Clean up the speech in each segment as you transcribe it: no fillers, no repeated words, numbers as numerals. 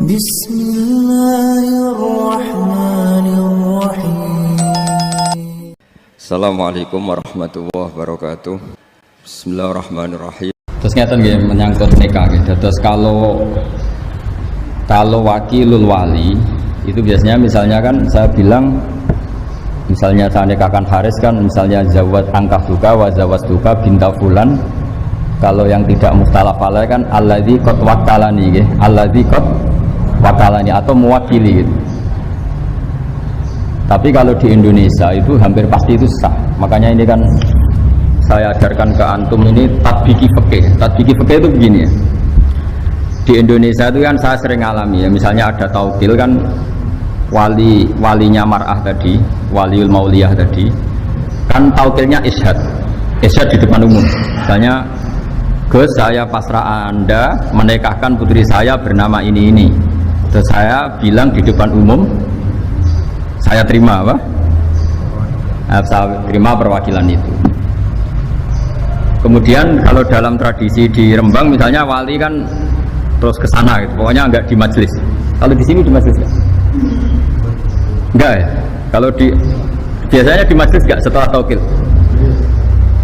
Bismillahirrahmanirrahim. Assalamualaikum warahmatullahi wabarakatuh. Bismillahirrahmanirrahim. Terus ngeten nggih menyangkut nikah nggih. Terus kalau wakilul wali itu biasanya misalnya kan saya bilang misalnya saya nikahkan Haris kan misalnya zawat angkaf duka wa zawat duka binta fulan. Kalau yang tidak mukhtalaf alaih kan alladzi qad wakalani nggih. Alladzi qad wakalani atau mewakili gitu. Tapi kalau di Indonesia itu hampir pasti itu sah. Makanya ini kan saya ajarkan ke antum ini tatbiki fikih. Tatbiki fikih itu begini ya. Di Indonesia itu kan saya sering alami ya. Misalnya ada taukil kan walinya mar'ah tadi, waliul mauliyah tadi. Kan taukilnya ishad. Ishad di depan umum. Misalnya Gus, saya pasrah Anda menikahkan putri saya bernama ini. Terus saya bilang di depan umum, saya terima apa? Saya terima perwakilan itu. Kemudian kalau dalam tradisi di Rembang misalnya wali kan terus ke sana gitu. Pokoknya enggak di majelis. Kalau di sini di majelis enggak? Enggak ya? Kalau biasanya di majelis enggak setelah taukil?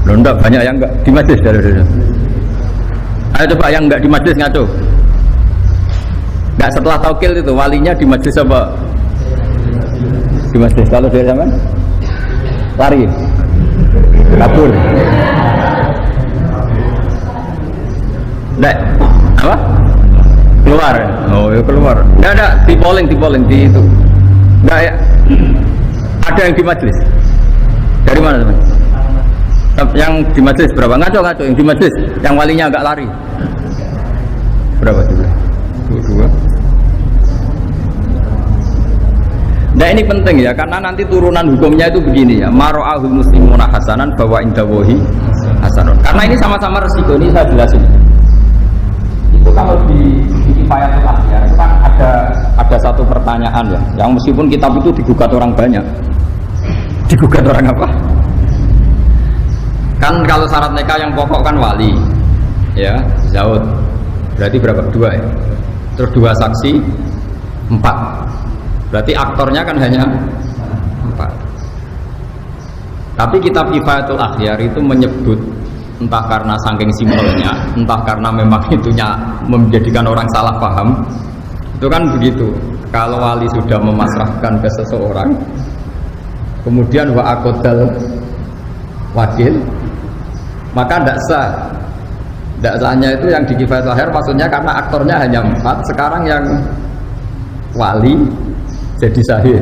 Loh enggak, banyak yang enggak di majelis dari. Ayo coba yang enggak di majelis ngaco. Enggak setelah taukil itu walinya di majelis apa? Di majelis. Kalau dari zaman lari kabur. Enggak apa? Keluar. Oh, ya keluar. Enggak ada di polling di itu. Enggak ya. Ada yang di majelis. Dari mana teman? Yang di majelis berapa? Ngaco yang di majelis. Yang walinya agak lari. Berapa juga? Dua. Nah ini penting ya, karena nanti turunan hukumnya itu begini ya. Maro'ahul muslimuna hasanan bahwa indawohi hasanun. Karena ini sama-sama resiko, ini saya jelasin. Itu kalau di Kifayatul Akhyar itu kan ada satu pertanyaan ya, yang meskipun kitab itu digugat orang banyak. Digugat orang apa? Kan kalau syarat nikah yang pokok kan wali, ya, zaud. Berarti berapa? 2 ya. Terus 2 saksi, 4. Berarti aktornya kan hanya 4. Tapi kitab Kifayatul Akhyar itu menyebut entah karena saking simpelnya, entah karena memang itunya menjadikan orang salah paham. Itu kan begitu. Kalau wali sudah memasrahkan ke seseorang, kemudian wa aqdal wakil, maka tidak sah. Tidak sahnya itu yang di Kifayatul Akhyar maksudnya karena aktornya hanya 4. Sekarang yang wali jadi sahih.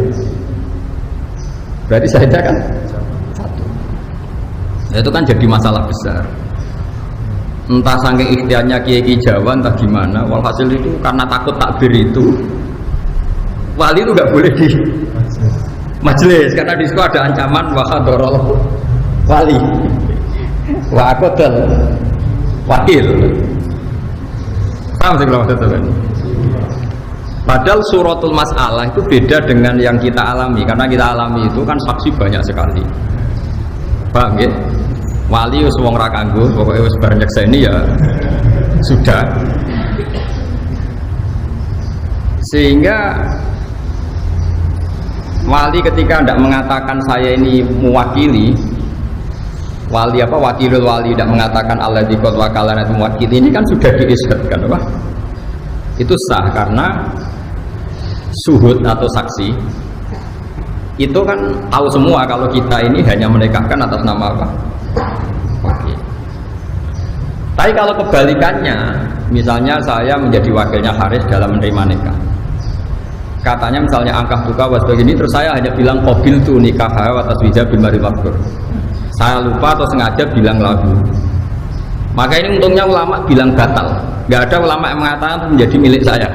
Berarti sahihnya kan 1. Itu kan jadi masalah besar. Entah saking ikhtiarnya kiai Jawa entah gimana. Walhasil itu karena takut takbir itu wali itu nggak boleh di majelis karena di situ ada ancaman wahadorol wali wa aqdal wakil. Paham sih kalau maksudnya kan? Padahal suratul masalah itu beda dengan yang kita alami. Karena kita alami itu kan saksi banyak sekali. Paham ya? Wali wis wong ra kanggo, pokoke wis bar nyekseni ya sudah. Sehingga wali ketika tidak mengatakan saya ini mewakili, wali apa wakilul wali tidak mengatakan alladzi qad wakalana itu mewakili, ini kan sudah diisyadkan apa? Itu sah karena suhud atau saksi itu kan tahu semua kalau kita ini hanya menikahkan atas nama apa? Wakil. Tapi kalau kebalikannya, misalnya saya menjadi wakilnya Haris dalam menerima nikah, katanya misalnya angkah duka was begini, terus saya hanya bilang qabil tu nikah wa taswija bil mari mabkur, saya lupa atau sengaja bilang lagu, maka ini untungnya ulama bilang batal. Nggak ada ulama yang mengatakan itu menjadi milik saya.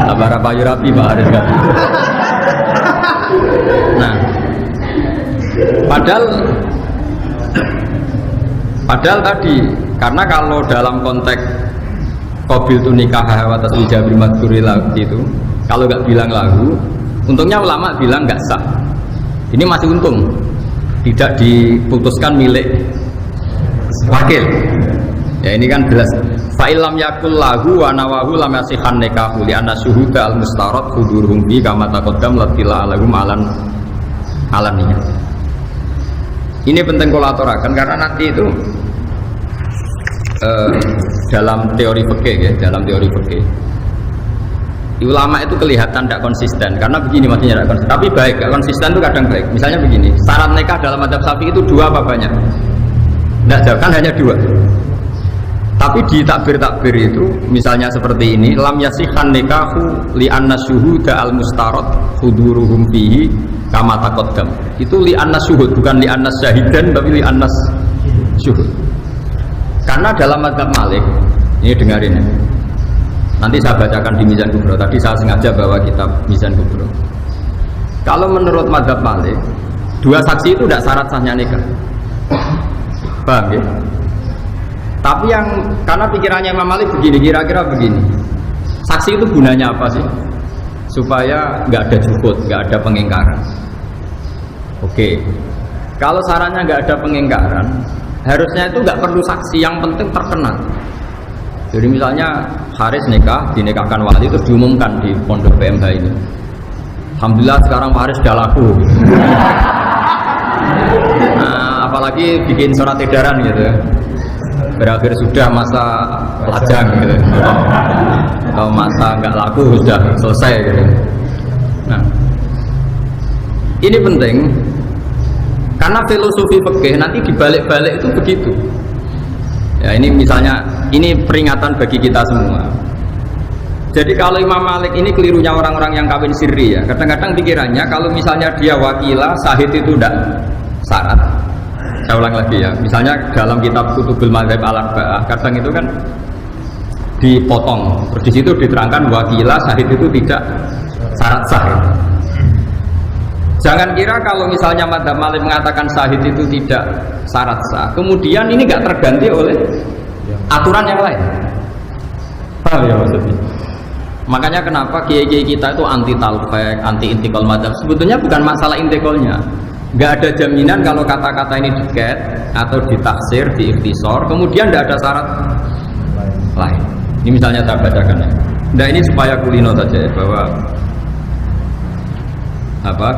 Abara payu rapi Pak Haris kan. Nah, padahal tadi karena kalau dalam konteks qabil tu nikah wa taswija bil madhkuri itu kalau nggak bilang lagu, untungnya ulama bilang nggak sah. Ini masih untung tidak diputuskan milik wakil. Ya ini kan jelas Fa illam yakul lahu wa nawahu lam yasihan nikahu li anna syuhuda al mustarad huduruhum bi kama taqaddam latila alahum alaninya. Ini penting kalau aturakan karena nanti itu dalam teori fikih ya, dalam teori fikih ulama itu kelihatan tidak konsisten karena begini maksudnya tidak konsisten, tapi baik, gak konsisten itu kadang baik. Misalnya begini, syarat nikah dalam madzhab Syafi'i itu 2 apa banyak? Tidak jauh, kan hanya 2. Tapi di takbir-takbir itu misalnya seperti ini, lam yasihan nikahu li anna syuhuda al mustarad huduruhum fihi kama taqaddam. Itu li anna syuhud, bukan li anna syahidan, tapi li anna syuhud. Karena dalam madzhab Malik, ini dengarin ya. Nanti saya bacakan di Mizan Kubro. Tadi saya sengaja bawa kitab Mizan Kubro. Kalau menurut madzhab Malik, 2 saksi itu tidak syarat sahnya nikah. Paham ya? Tapi yang karena pikirannya Imam Malik begini, kira-kira begini. Saksi itu gunanya apa sih? Supaya nggak ada jukut, nggak ada pengingkaran. Oke. Kalau sarannya nggak ada pengingkaran, harusnya itu nggak perlu saksi, yang penting terkenal. Jadi misalnya Haris nikah, dinikahkan wali terus diumumkan di pondok PMH ini. Alhamdulillah sekarang Pak Haris sudah laku. Nah, apalagi bikin surat edaran gitu. Berakhir sudah masa lajang gitu. Atau masa nggak laku sudah selesai gitu. Nah, ini penting karena filosofi fikih nanti dibalik-balik itu begitu. Ya ini misalnya, ini peringatan bagi kita semua. Jadi kalau Imam Malik ini kelirunya orang-orang yang kawin sirri ya. Kadang-kadang pikirannya kalau misalnya dia wakilah, sahid itu tidak syarat. Saya ulang lagi ya. Misalnya dalam kitab Kutubul Madzhab Al-Arba'ah, kadang itu kan dipotong. Terus di situ diterangkan wakilah, sahid itu tidak syarat sah. Jangan kira kalau misalnya madzhab Malik mengatakan syahid itu tidak syarat sah, kemudian ini nggak terganti oleh aturan yang lain. Paham ya maksudnya? Makanya kenapa kiai-kiai kita itu anti talfek, anti intikal madzhab. Sebetulnya bukan masalah intikalnya. Nggak ada jaminan kalau kata-kata ini diket atau ditaksir, diikhtisor, kemudian nggak ada syarat lain. Ini misalnya saya bacakan ya. Nah ini supaya kulino saja ya, bahwa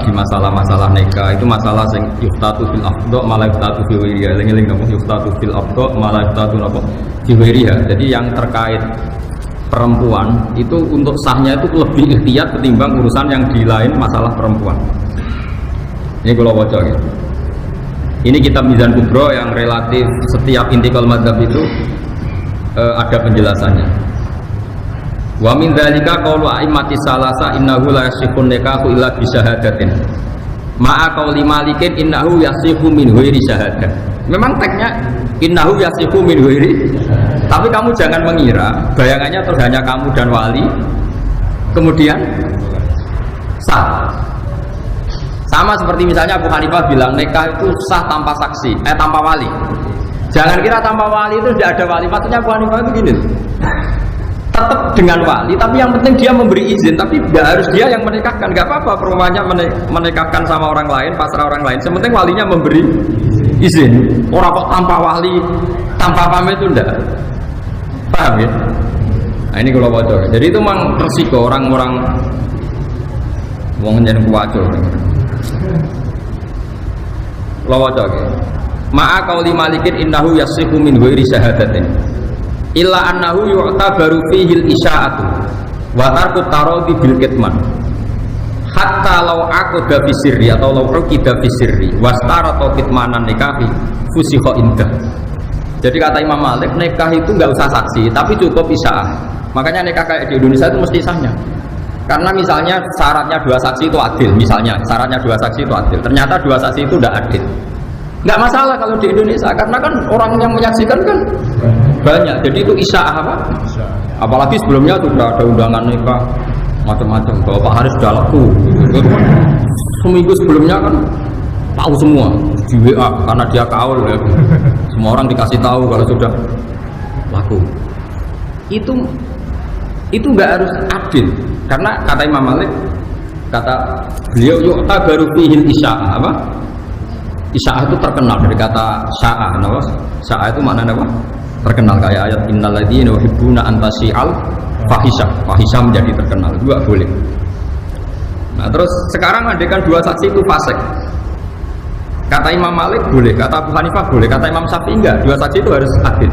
di masalah-masalah nikah itu masalah yang yuftatu fil afdha malah yuftatu fi wiriha. Eling-eling napa yuftatu fil afdha malah yuftatu napa fi wiriha. Jadi yang terkait perempuan itu untuk sahnya itu lebih ihtiyat ketimbang urusan yang di lain masalah perempuan. Ini kalau baca gitu. Ini kitab Mizan Kubro yang relatif setiap intikal madzhab itu ada penjelasannya. Wa min dzalika qaulu a'immati salasa innahu la yasihun nikahu illa bi syahadatin. Ma'a qauli Malikin innahu yasihu min ghairi syahadah. Memang teksnya innahu yasihu min ghairi. Tapi kamu jangan mengira bayangannya terus hanya kamu dan wali kemudian sah. Sama seperti misalnya Abu Hanifah bilang nikah itu sah tanpa saksi, tanpa wali. Jangan kira tanpa wali itu tidak ada wali. Maksudnya Abu Hanifah itu gini. Tetap dengan wali, tapi yang penting dia memberi izin, tapi tidak harus dia yang menikahkan. Gak apa-apa perempuannya menikahkan sama orang lain, pasrah orang lain. Yang penting walinya memberi izin. Orang kok tanpa wali, tanpa pamit itu enggak. Paham ya? Nah ini kalau bocor. Jadi itu memang resiko orang-orang wong nyen kuwaco. Kalau bocor. Ma'a qauli Malikin innahu yasihu min ghairi syahadatin. Illa annahu yu'tabaru fihil isya'atu wa tarku taradi bil kitman hatta law aqda fi sirri atau law uqida fi sirri wastarata kitmanan nikahi fusikha indah. Jadi kata Imam Malik nikah itu enggak usah saksi tapi cukup isya'ah. Makanya nikah kayak di Indonesia itu mesti sahnya. Karena misalnya syaratnya 2 saksi itu adil, misalnya syaratnya 2 saksi itu adil. Ternyata 2 saksi itu tidak adil. Enggak masalah kalau di Indonesia karena kan orang yang menyaksikan kan banyak. Jadi itu isya'ah apa? Apalagi sebelumnya sudah ada undangan nikah macam-macam. Bahwa Pak Haris sudah laku. Seminggu sebelumnya kan tahu semua di WA karena dia kaul ya. Semua orang dikasih tahu kalau sudah laku. Itu nggak harus adil karena kata Imam Malik, kata beliau yu'ta baru fihil isya'ah apa? Isya'ah itu terkenal dari kata sya'ah, apa? Sya'ah itu maknanya apa? terkenal kayak ayat innal ladzina yuhibbuna an tasyi'al fahisha menjadi terkenal juga boleh. Nah terus sekarang andekan dua saksi itu fasik, kata Imam Malik boleh, kata Abu Hanifah boleh, kata Imam Syafi'i enggak, dua saksi itu harus adil.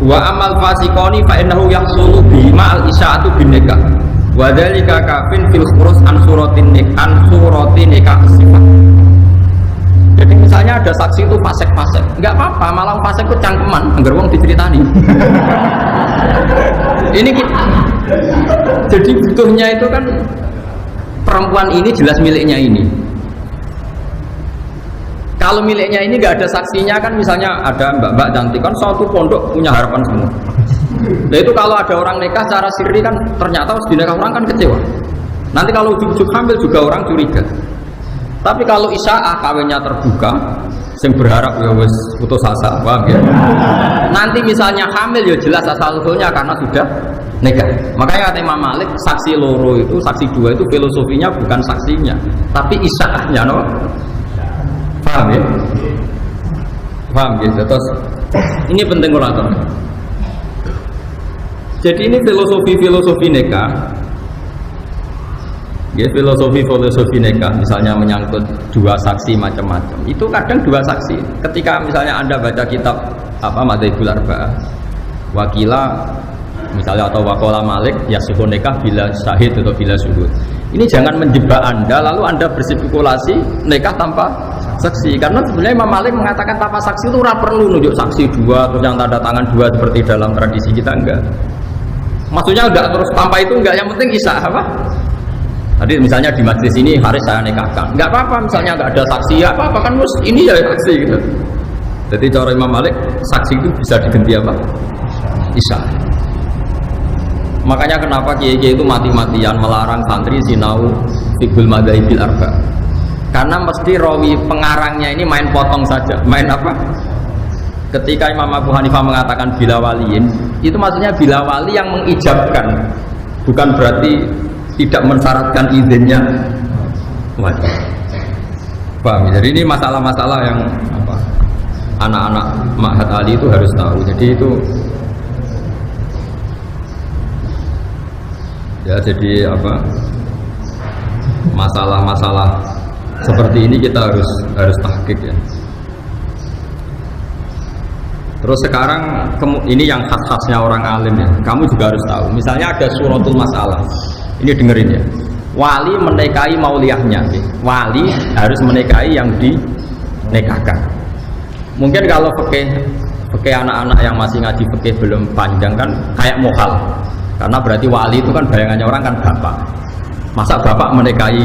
Wa amal fasikoni fa innahu yahsulu bima al isaatu bin nikah wa dzalika kafin fil khurus an suratin nikah sifat. Jadi misalnya ada saksi itu fasik, enggak apa-apa, malah fasik itu cangkeman anggar wong diceritani. Ini jadi butuhnya itu kan perempuan ini jelas miliknya ini. Kalau miliknya ini nggak ada saksinya kan, misalnya ada mbak-mbak cantik kan suatu pondok punya harapan semua. Nah itu kalau ada orang nikah secara sirri kan ternyata harus dinikah orang kan kecewa. Nanti kalau ujuk-ujuk hamil juga orang curiga. Tapi kalau isya'ah kawinnya terbuka, sing berharap ya wis putus asa, paham ya? Nanti misalnya hamil ya jelas asal-usulnya karena sudah nikah. Makanya kata Imam Malik saksi loro itu, saksi dua itu filosofinya bukan saksinya, tapi isya'ahnya, no? Paham ya? Paham gitu. Terus ini penting ulatur. Jadi ini filosofi nikah. Ya, filosofi nikah misalnya menyangkut dua saksi macam-macam. Itu kadang dua saksi. Ketika misalnya Anda baca kitab apa Madzhabul Arba'ah, wakila misalnya atau waqala Malik ya suhu nikah bila syahid atau bila syuhud. Ini jangan menjebak Anda lalu Anda berspekulasi nikah tanpa saksi, karena sebenarnya Imam Malik mengatakan tanpa saksi itu ora perlu nunjuk saksi dua terus yang tanda tangan dua seperti dalam tradisi kita, enggak. Maksudnya enggak terus tanpa itu enggak, yang penting isya'ah apa? Tadi misalnya di majlis ini Haris saya nikahkan, enggak apa-apa misalnya enggak ada saksi, ya apa-apa kan mus ini ya saksi gitu. Jadi cara Imam Malik saksi itu bisa diganti apa? Isya'ah. Makanya kenapa kiai-kiai itu mati-matian melarang santri sinau fiqhul madzhabil arba'. Karena mesti rawi pengarangnya ini main potong saja. Main apa? Ketika Imam Abu Hanifah mengatakan bila waliin, itu maksudnya bila wali yang mengijabkan, bukan berarti tidak mensyaratkan izinnya wali. Paham? Jadi ini masalah-masalah yang apa? Anak-anak Ma'had Ali itu harus tahu. Jadi itu ya, jadi apa? Masalah-masalah seperti ini kita harus tahqiq ya. Terus sekarang ini yang khas-khasnya orang alim ya. Kamu juga harus tahu. Misalnya ada suratul masalah. Ini dengerin ya. Wali menikahi mauliyahnya. Ya. Wali harus menikahi yang dinikahkan. Mungkin kalau fikih anak-anak yang masih ngaji fikih belum panjang kan kayak muhal. Karena berarti wali itu kan bayangannya orang kan bapak. Masa bapak menikahi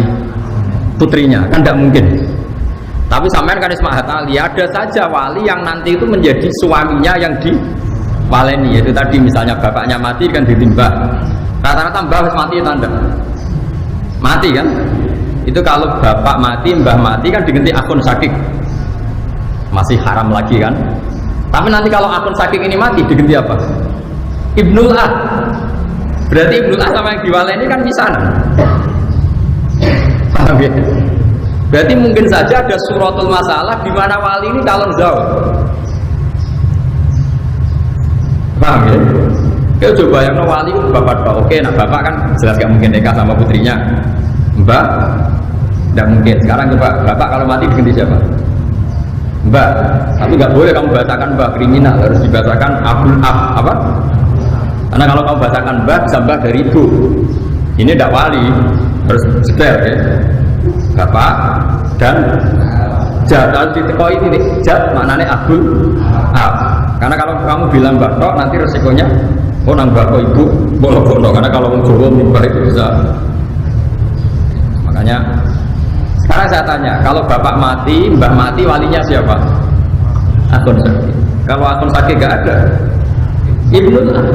putrinya kan tidak mungkin. Tapi sampean kan Ismail Ali ada saja wali yang nanti itu menjadi suaminya yang diwaleni, yaitu tadi misalnya bapaknya mati kan ditimbah. Rata-rata mbah mati tanda mati kan. Itu kalau bapak mati, mbah mati kan diganti akun sakik, masih haram lagi kan. Tapi nanti kalau akun sakik ini mati diganti apa? Ibnul Ah. Berarti Ibnul Ah sama yang diwaleni kan misanan. Paham ya? Berarti mungkin saja ada suratul masalah di mana wali ini calon zawj. Paham ya? Kita coba yang wali itu bapak tok. Oke, nah bapak kan jelas gak mungkin nikah sama putrinya. Mbak, tidak mungkin. Sekarang coba bapak kalau mati diganti siapa? Mbak. Tapi nggak boleh kamu bahasakan mbak, kriminal, harus dibahasakan abul apa? Karena kalau kamu bahasakan mbak bisa mbak dari ibu. Ini tidak wali, harus sedar ya. Bapak dan jat harus ditekoi ini jat maknanya abul ab. Karena kalau kamu bilang mbak tok nanti resikonya nang mbak kok ibu bolong-bolong. Karena kalau Jawa mbak itu bisa. Makanya sekarang saya tanya, kalau bapak mati, mbah mati, walinya siapa? Akun sakit. Kalau akun sakit gak ada, Ibnul Ah.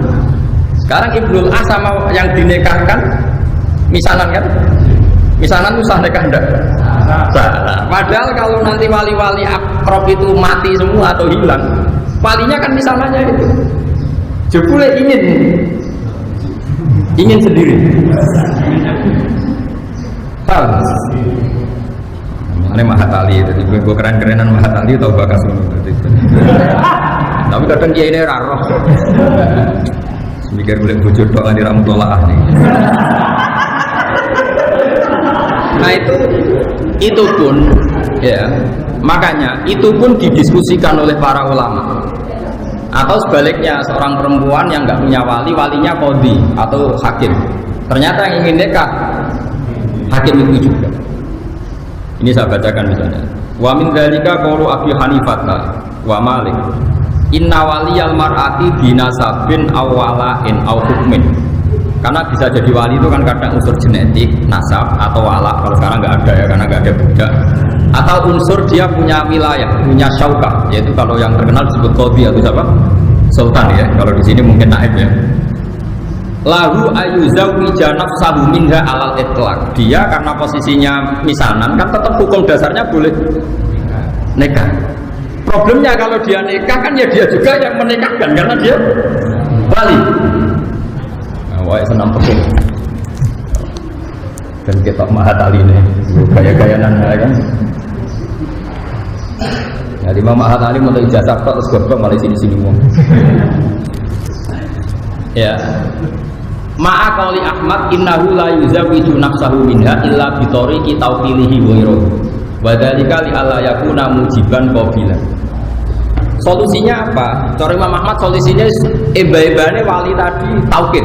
Sekarang Ibnul Ah sama yang dinikahkan misalan kan? Misalan itu sah nikah enggak? Salah. Padahal kalau nanti wali-wali akrab itu mati semua atau hilang, walinya kan misalannya itu. Jebule ingin sendiri. Paham? Ini Mahatali itu, gue keren-kerenan Mahatali atau bakas itu. Tapi kadang kiai ini raro. Mikir boleh bojo tok nganti ra mutolaah nih. Nah itu pun ya, makanya itu pun didiskusikan oleh para ulama. Atau sebaliknya seorang perempuan yang nggak punya wali, walinya qadhi atau hakim. Ternyata yang ingin nikah hakim itu juga. Ini saya bacakan misalnya. Wa min dzalika qaulu Abi Hanifah wa Malik. Inna waliyal mar'ati binasabin aw wala'in aw hukmin. Karena bisa jadi wali itu kan kadang unsur genetik, nasab atau wala. Kalau sekarang nggak ada ya, karena nggak ada budak. Atau unsur dia punya wilayah, punya syaukah, yaitu kalau yang terkenal disebut qadhi atau siapa? Sultan ya. Kalau di sini mungkin naib ya. Lahu ayuzawija nafsahu minha alal itlaq. Dia karena posisinya misanan kan tetap hukum dasarnya boleh nikah. Problemnya kalau dia nikah kan ya dia juga yang menikahkan karena dia wali. Wah, senam peking. Dan kita mahat ali ini gaya-gayanan kan. Ya di Imam Mahat Ali mau ijazah tok terus goblok malah sini-sini wong. Ya. Ma'a qauli Ahmad innahu la yuzawwiju nafsahu minha illa bi tariqi tawqilihi ghairuhu. Wa dzalika li alla yakuna mujiban qabila. Solusinya apa? Cara Imam Ahmad solusinya eba-ebane wali tadi taukid.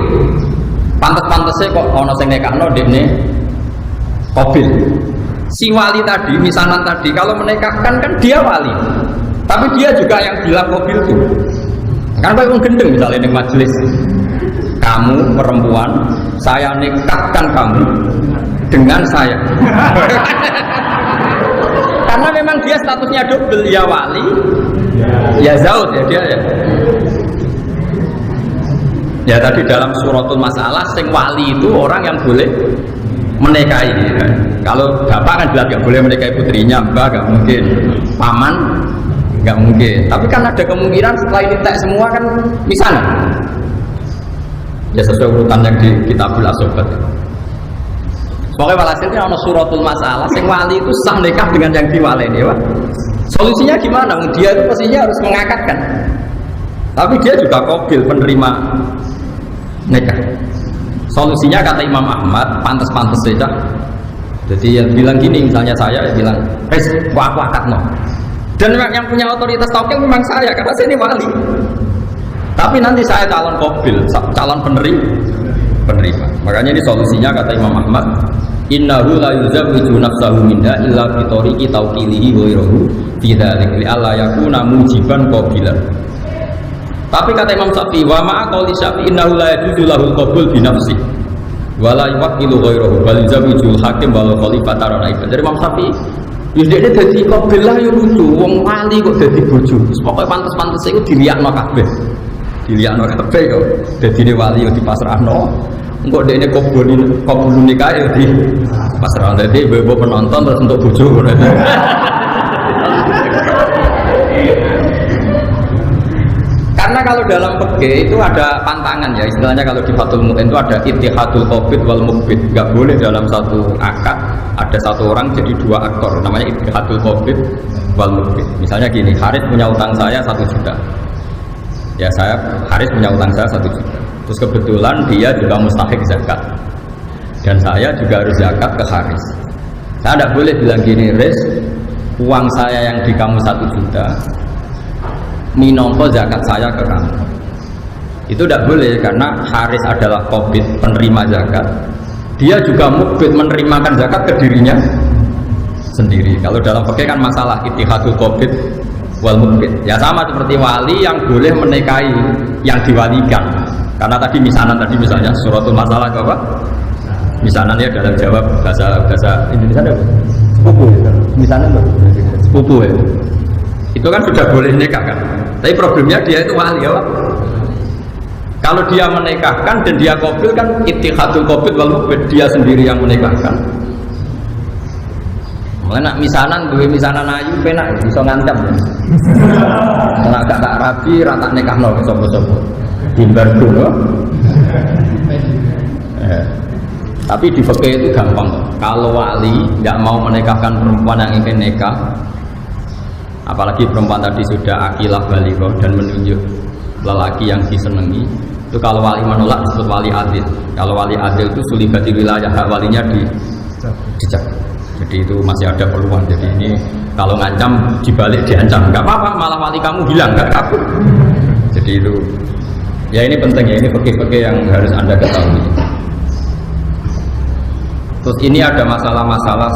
Pantes-pantese kok ana sing nekakno dekne qabil. Si wali tadi, misanan tadi kalau menikahkan kan dia wali. Tapi dia juga yang bilang qabil itu. Kan kayak gendeng misalnya di majelis. Kamu perempuan, saya nikahkan kamu dengan saya. Karena memang dia statusnya double, ya wali, ya zaud ya dia ya. Ya tadi dalam suratul masalah, sing wali itu orang yang boleh menikahi. Ya. Kalau bapak kan bilang nggak boleh menikahi putrinya, mbak nggak mungkin, paman nggak mungkin. Tapi kan ada kemungkinan setelah ini tek semua kan misalnya. Ya sesuai urutan yang di Kitabul Asobat. Pokoknya walhasilnya ada suratul masalah, sing wali itu sah nikah dengan yang diwaleni ya Pak. Solusinya gimana? Dia itu pastinya harus mengakatkan. Tapi dia juga qabil penerima nikah. Solusinya kata Imam Ahmad, pantas-pantas saja. Jadi yang bilang gini, misalnya saya bilang, aku akad no. Dan yang punya otoritas tauqil memang saya, karena saya ini wali. Tapi nanti saya calon qabil, calon penerima. Makanya ini solusinya kata Imam Ahmad, innahu la yuzawwiju nafsahu minha illa bi tariqi tawqilihi wa ghairuhu fi dzalik li alla yakuna mujiban qabilan. Tapi kata Imam Syafi'i, wa ma'a qauli Syafi'i innahu la yajuzu lahul qabul bi nafsi wa la yuwakkilu ghairuhu bal yuzawwijul hakim wal khalifata ra'iban. Dari Imam Syafi'i, wis dhekne dadi qabil lah ya lucu, wong wali kok dadi bojo. Pokoke pantes-pantes iku diliakno kabeh. Diliakno kabeh kok dadine wali yo dipasrahno. Engko dekne kabul nikah yo di pasrahno. Dadi ibu penonton terus untuk bojo. Karena kalau dalam fikih itu ada pantangan ya, istilahnya kalau di Fathul Mu'in itu ada ittihadul qabid wal muqbid. Enggak boleh dalam satu akad ada satu orang jadi dua aktor, namanya ittihadul qabid wal muqbid. Misalnya gini, Haris punya utang saya 1 juta. Ya Haris punya utang saya 1 juta. Terus kebetulan dia juga mustahik zakat. Dan saya juga harus zakat ke Haris. Saya tidak boleh bilang gini, Haris, uang saya yang di kamu 1 juta minongko zakat saya ke kamu. Itu tidak boleh karena Haris adalah qabid, penerima zakat. Dia juga mukbid, menerimakan zakat ke dirinya sendiri. Kalau dalam fikih kan masalah ittihadul qabid wal mukbid. Ya sama seperti wali yang boleh menikahi yang diwalikan. Karena tadi misanan tadi misalnya suratul masalah itu apa? Misanan ya dalam jawab bahasa Indonesia apa? Sepupu. Misanan apa? Sepupu ya. Itu kan sudah boleh nikah kan. Tapi problemnya dia itu wali ya Pak. Kalau dia menikahkan dan dia qabil kan ittihadul qabid wal mukbid, dia sendiri yang menikahkan. Mana misanan duwe misanan ayu penak bisa ngancam. Nek gak rabi rata nikahno sapa-sapa. Dimbar dulu. Tapi di fikih itu gampang. Kalau wali tidak mau menikahkan perempuan yang ingin nikah, apalagi perempuan tadi sudah akilah balighah dan menunjuk lelaki yang disenangi, itu kalau wali menolak disebut wali adil. Kalau wali adil itu sulibati wilayah, hak walinya dicabut. Jadi itu masih ada peluang. Jadi ini kalau ngancam dibalik diancam, nggak apa-apa, malah wali kamu hilang, nggak kabur. Jadi itu ya ini penting ya, ini fikih-fikih yang harus Anda ketahui. Terus ini ada masalah-masalah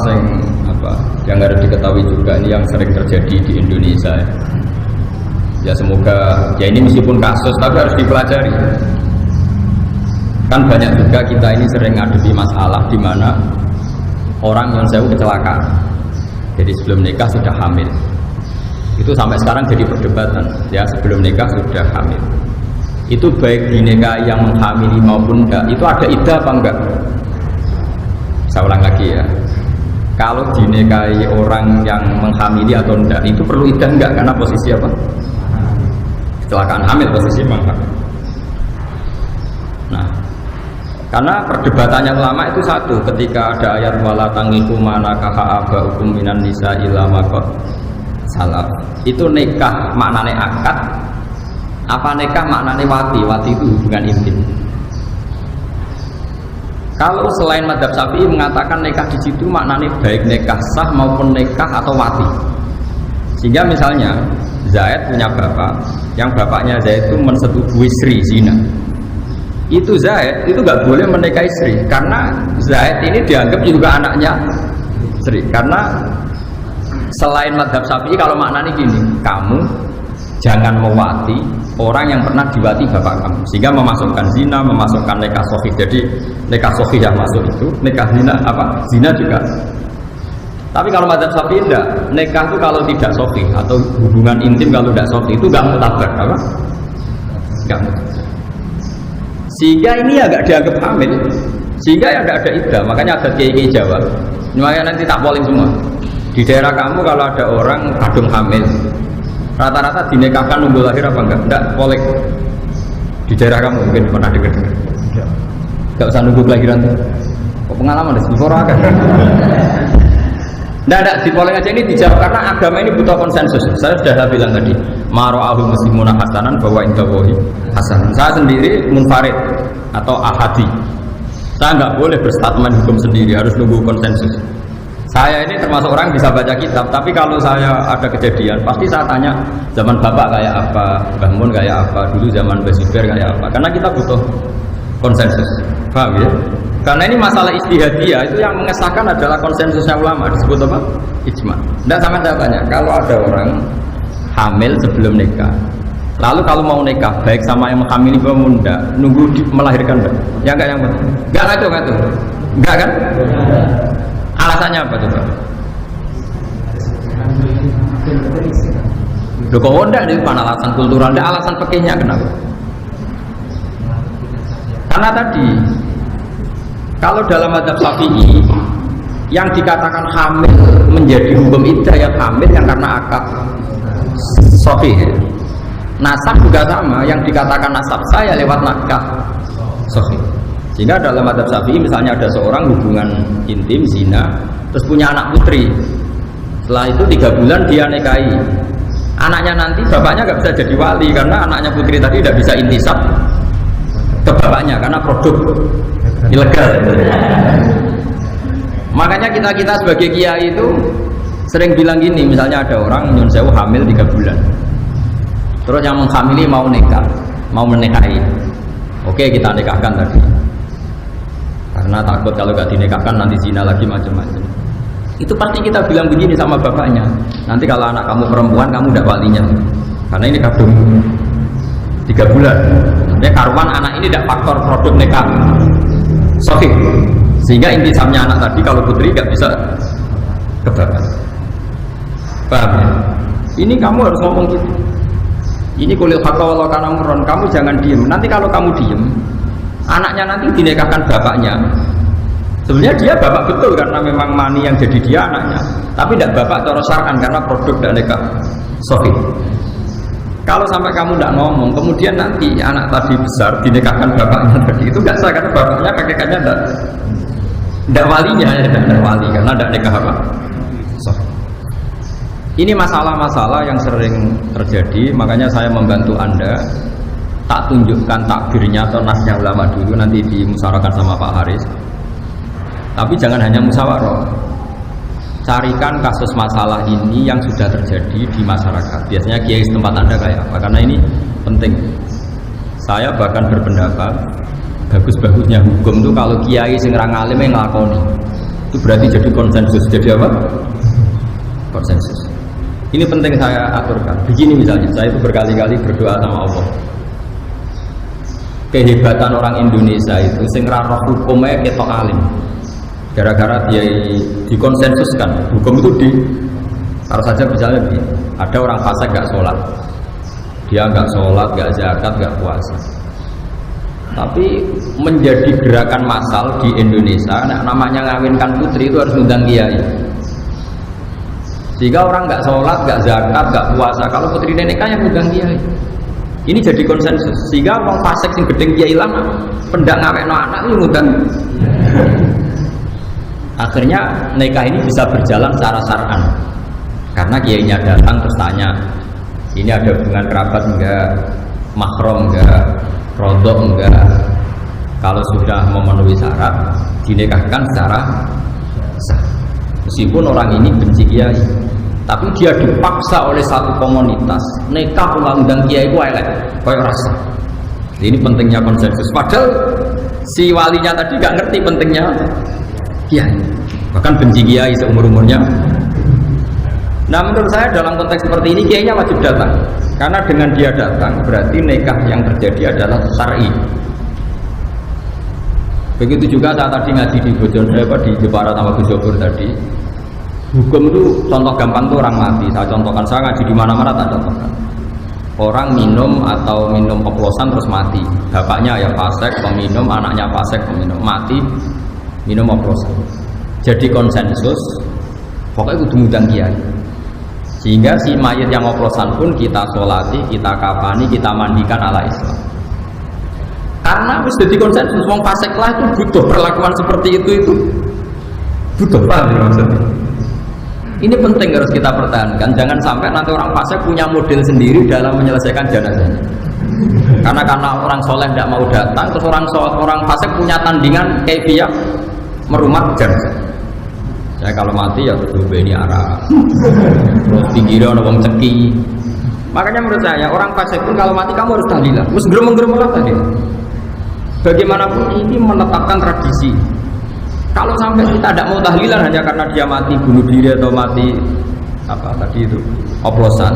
yang harus diketahui juga, ini yang sering terjadi di Indonesia. Ya semoga ya ini meskipun kasus tapi harus dipelajari. Kan banyak juga kita ini sering ngadepi masalah di mana orang yang saya kecelakaan. Jadi sebelum nikah sudah hamil. Itu sampai sekarang jadi perdebatan. Ya sebelum nikah sudah hamil. Itu baik dinikahi yang menghamili maupun enggak, itu ada iddah apa enggak? Saya ulang lagi ya. Kalau dinikahi orang yang menghamili atau enggak, itu perlu iddah enggak? Karena posisi apa? Kecelakaan hamil, posisi menghamil. Nah, karena perdebatannya ulama itu satu, ketika ada ayat wala tangiku manakaha abaukum minan nisa illa maqad salaf. Itu nikah maknane akad, apa nikah maknane wati? Wati itu hubungan intim. Kalau selain mazhab Syafi'i mengatakan nikah di situ maknane baik nikah sah maupun nikah atau wati. Sehingga misalnya Zaid punya bapak, yang bapaknya Zaid itu mensetujui Sri zina. Itu Zaid itu nggak boleh menikahi Sri karena Zaid ini dianggap juga anaknya Sri. Karena selain mazhab Syafi'i kalau maknanya gini, kamu jangan mewati orang yang pernah diwati bapak kamu, sehingga memasukkan zina, memasukkan nikah sahih. Jadi nikah sahih yang masuk itu, nikah zina apa? Zina juga. Tapi kalau mazhab Syafi'i enggak, nikah itu kalau tidak sahih atau hubungan intim kalau tidak sahih itu enggak mutabar, apa? Enggak mutabar. Sehingga ini agak dianggap hamil, sehingga ya enggak ada iddah. Makanya ada kiai Jawa. Makanya nanti tak polling semua. Di daerah kamu kalau ada orang kadung hamil, rata-rata dinikahkan nunggu lahir apa enggak? Enggak, polling. Di daerah kamu mungkin pernah dengar. Enggak usah nunggu kelahiran. Kok pengalaman deh, orang kan? Tidak, di polling aja ini dijawab karena agama ini butuh konsensus. Saya sudah bilang tadi, maro'ahul muslimuna hasanan bahwa indawohi hasan. Saya sendiri munfarid atau ahadi. Saya nggak boleh berstatement hukum sendiri, harus nunggu konsensus. Saya ini termasuk orang bisa baca kitab, tapi kalau saya ada kejadian, pasti saya tanya zaman bapak kayak apa, Mbah Mun kayak apa, dulu zaman Mbah Zubair kayak apa. Karena kita butuh konsensus, paham ya? Karena ini masalah ijtihadiyah, itu yang mengesahkan adalah konsensusnya ulama, disebut apa? Ijma. Tidak sama saya tanya, kalau ada orang hamil sebelum nikah, lalu kalau mau nikah, baik sama yang menghamili pemuda, nunggu melahirkan enggak? Ya enggak yang betul? Enggak tuh. Enggak kan? Alasannya apa coba? Loh kok enggak, itu bukan alasan kultural, ada alasan pekehnya kenapa? Karena tadi kalau dalam mazhab Syafi'i yang dikatakan hamil menjadi hukum iddah yang hamil yang karena akad sahih. Nasab juga sama, yang dikatakan nasab saya lewat nakah sahih. Sehingga dalam mazhab Syafi'i misalnya ada seorang hubungan intim zina terus punya anak putri. Setelah itu 3 bulan dia nikahi. Anaknya nanti bapaknya nggak bisa jadi wali karena anaknya putri tadi tidak bisa intisab ke bapaknya karena produk ilegal. Makanya kita sebagai kiai itu sering bilang gini, misalnya ada orang nyun sewu hamil 3 bulan, terus yang menghamili mau nikah, mau menikahi, oke kita nikahkan tadi, karena takut kalau gak dinikahkan nanti zina lagi macam-macam. Itu pasti kita bilang begini sama bapaknya, nanti kalau anak kamu perempuan kamu udah walinya, karena ini kadung 3 bulan. Ya karuan anak ini tidak faktor produk nikah sahih, sehingga intisamnya anak tadi kalau putri nggak bisa ke bapak. Paham ya? Ini kamu harus ngomong gitu. Ini kulil haqqa walau kana murran, kamu jangan diem. Nanti kalau kamu diem, anaknya nanti dinikahkan bapaknya. Sebenarnya dia bapak betul karena memang mani yang jadi dia anaknya, tapi tidak bapak cara syar'an karena produk dan nikah sahih. Kalau sampai kamu tidak ngomong, kemudian nanti anak tadi besar dinikahkan bapaknya tadi, itu nggak sah karena bapaknya kakeknya tidak walinya, ya tidak wali karena tidak nikah apa. So, Ini masalah-masalah yang sering terjadi, makanya saya membantu Anda. Tak tunjukkan takbirnya atau nasnya ulama dulu, nanti dimusyawarahkan sama Pak Haris. Tapi jangan hanya musyawarah. Carikan kasus masalah ini yang sudah terjadi di masyarakat. Biasanya kiai setempat Anda kayak apa? Karena ini penting. Saya bahkan berpendapat bagus-bagusnya hukum itu kalau kiai sing ra ngalim yang nglakoni. Itu berarti jadi konsensus. Jadi apa? Konsensus. Ini penting saya aturkan. Begini misalnya, saya itu berkali-kali berdoa sama Allah. Kehebatan orang Indonesia itu sing ra roh hukumnya ketok alim. Gara-gara dia dikonsensuskan, hukum itu harus saja misalnya begini, ada orang fasik gak sholat, dia gak sholat, gak zakat, gak puasa. Tapi menjadi gerakan massal di Indonesia, namanya ngawinkan putri itu harus undang kiai. Sehingga orang nggak sholat, nggak zakat, nggak puasa, kalau putri nikah yang undang kiai. Ini jadi konsensus. Sehingga orang fasik sing gedeng kiai lama, pendak ngawekno anak itu ngundang. Akhirnya nikah ini bisa berjalan secara syar'an. Karena kiainya datang terus tanya, ini ada hubungan kerabat enggak, mahram enggak, rodok enggak. Kalau sudah memenuhi syarat, dinikahkan secara sah. Meskipun orang ini benci kiai, tapi dia dipaksa oleh satu komunitas nikah undang kiai itu elek kayak rasa. Ini pentingnya konsensus. Padahal si walinya tadi gak ngerti pentingnya kiai, bahkan benci kiai seumur-umurnya. Nah menurut saya dalam konteks seperti ini kiainya wajib datang, karena dengan dia datang berarti nikah yang terjadi adalah syar'i. Begitu juga saat tadi ngaji di Bojonegoro, di Jepara sama Gus Jobur tadi, hukum itu contoh gampang tuh orang mati. Saya contohkan, saya ngaji di mana-mana tak contohkan. Orang minum atau minum oplosan terus mati. Bapaknya ya fasik, peminum, anaknya fasik, peminum, mati minum oplosan. Jadi konsensus, pokoknya kudu ngundang kiai. Sehingga si mayit yang oplosan pun kita sholati, kita kafani, kita mandikan ala Islam. Karena harus jadi konsensus, wong fasik lah itu butuh perlakuan seperti itu butuh, paham ya maksudnya? Ini penting harus kita pertahankan. Jangan sampai nanti orang fasik punya model sendiri dalam menyelesaikan jenazahnya. Karena orang soleh tidak mau datang, terus orang fasik punya tandingan kaifiyah merumat jenazah. Saya kalau mati ya kudu beni arah, terus pinggirnya ada wong ceki. Makanya menurut saya orang fasik pun kalau mati kamu harus tahlilan, terus gerem-gerem lah tadi. Bagaimanapun ini menetapkan tradisi. Kalau sampai kita tidak mau tahlilan hanya karena dia mati bunuh diri atau mati apa tadi itu oplosan,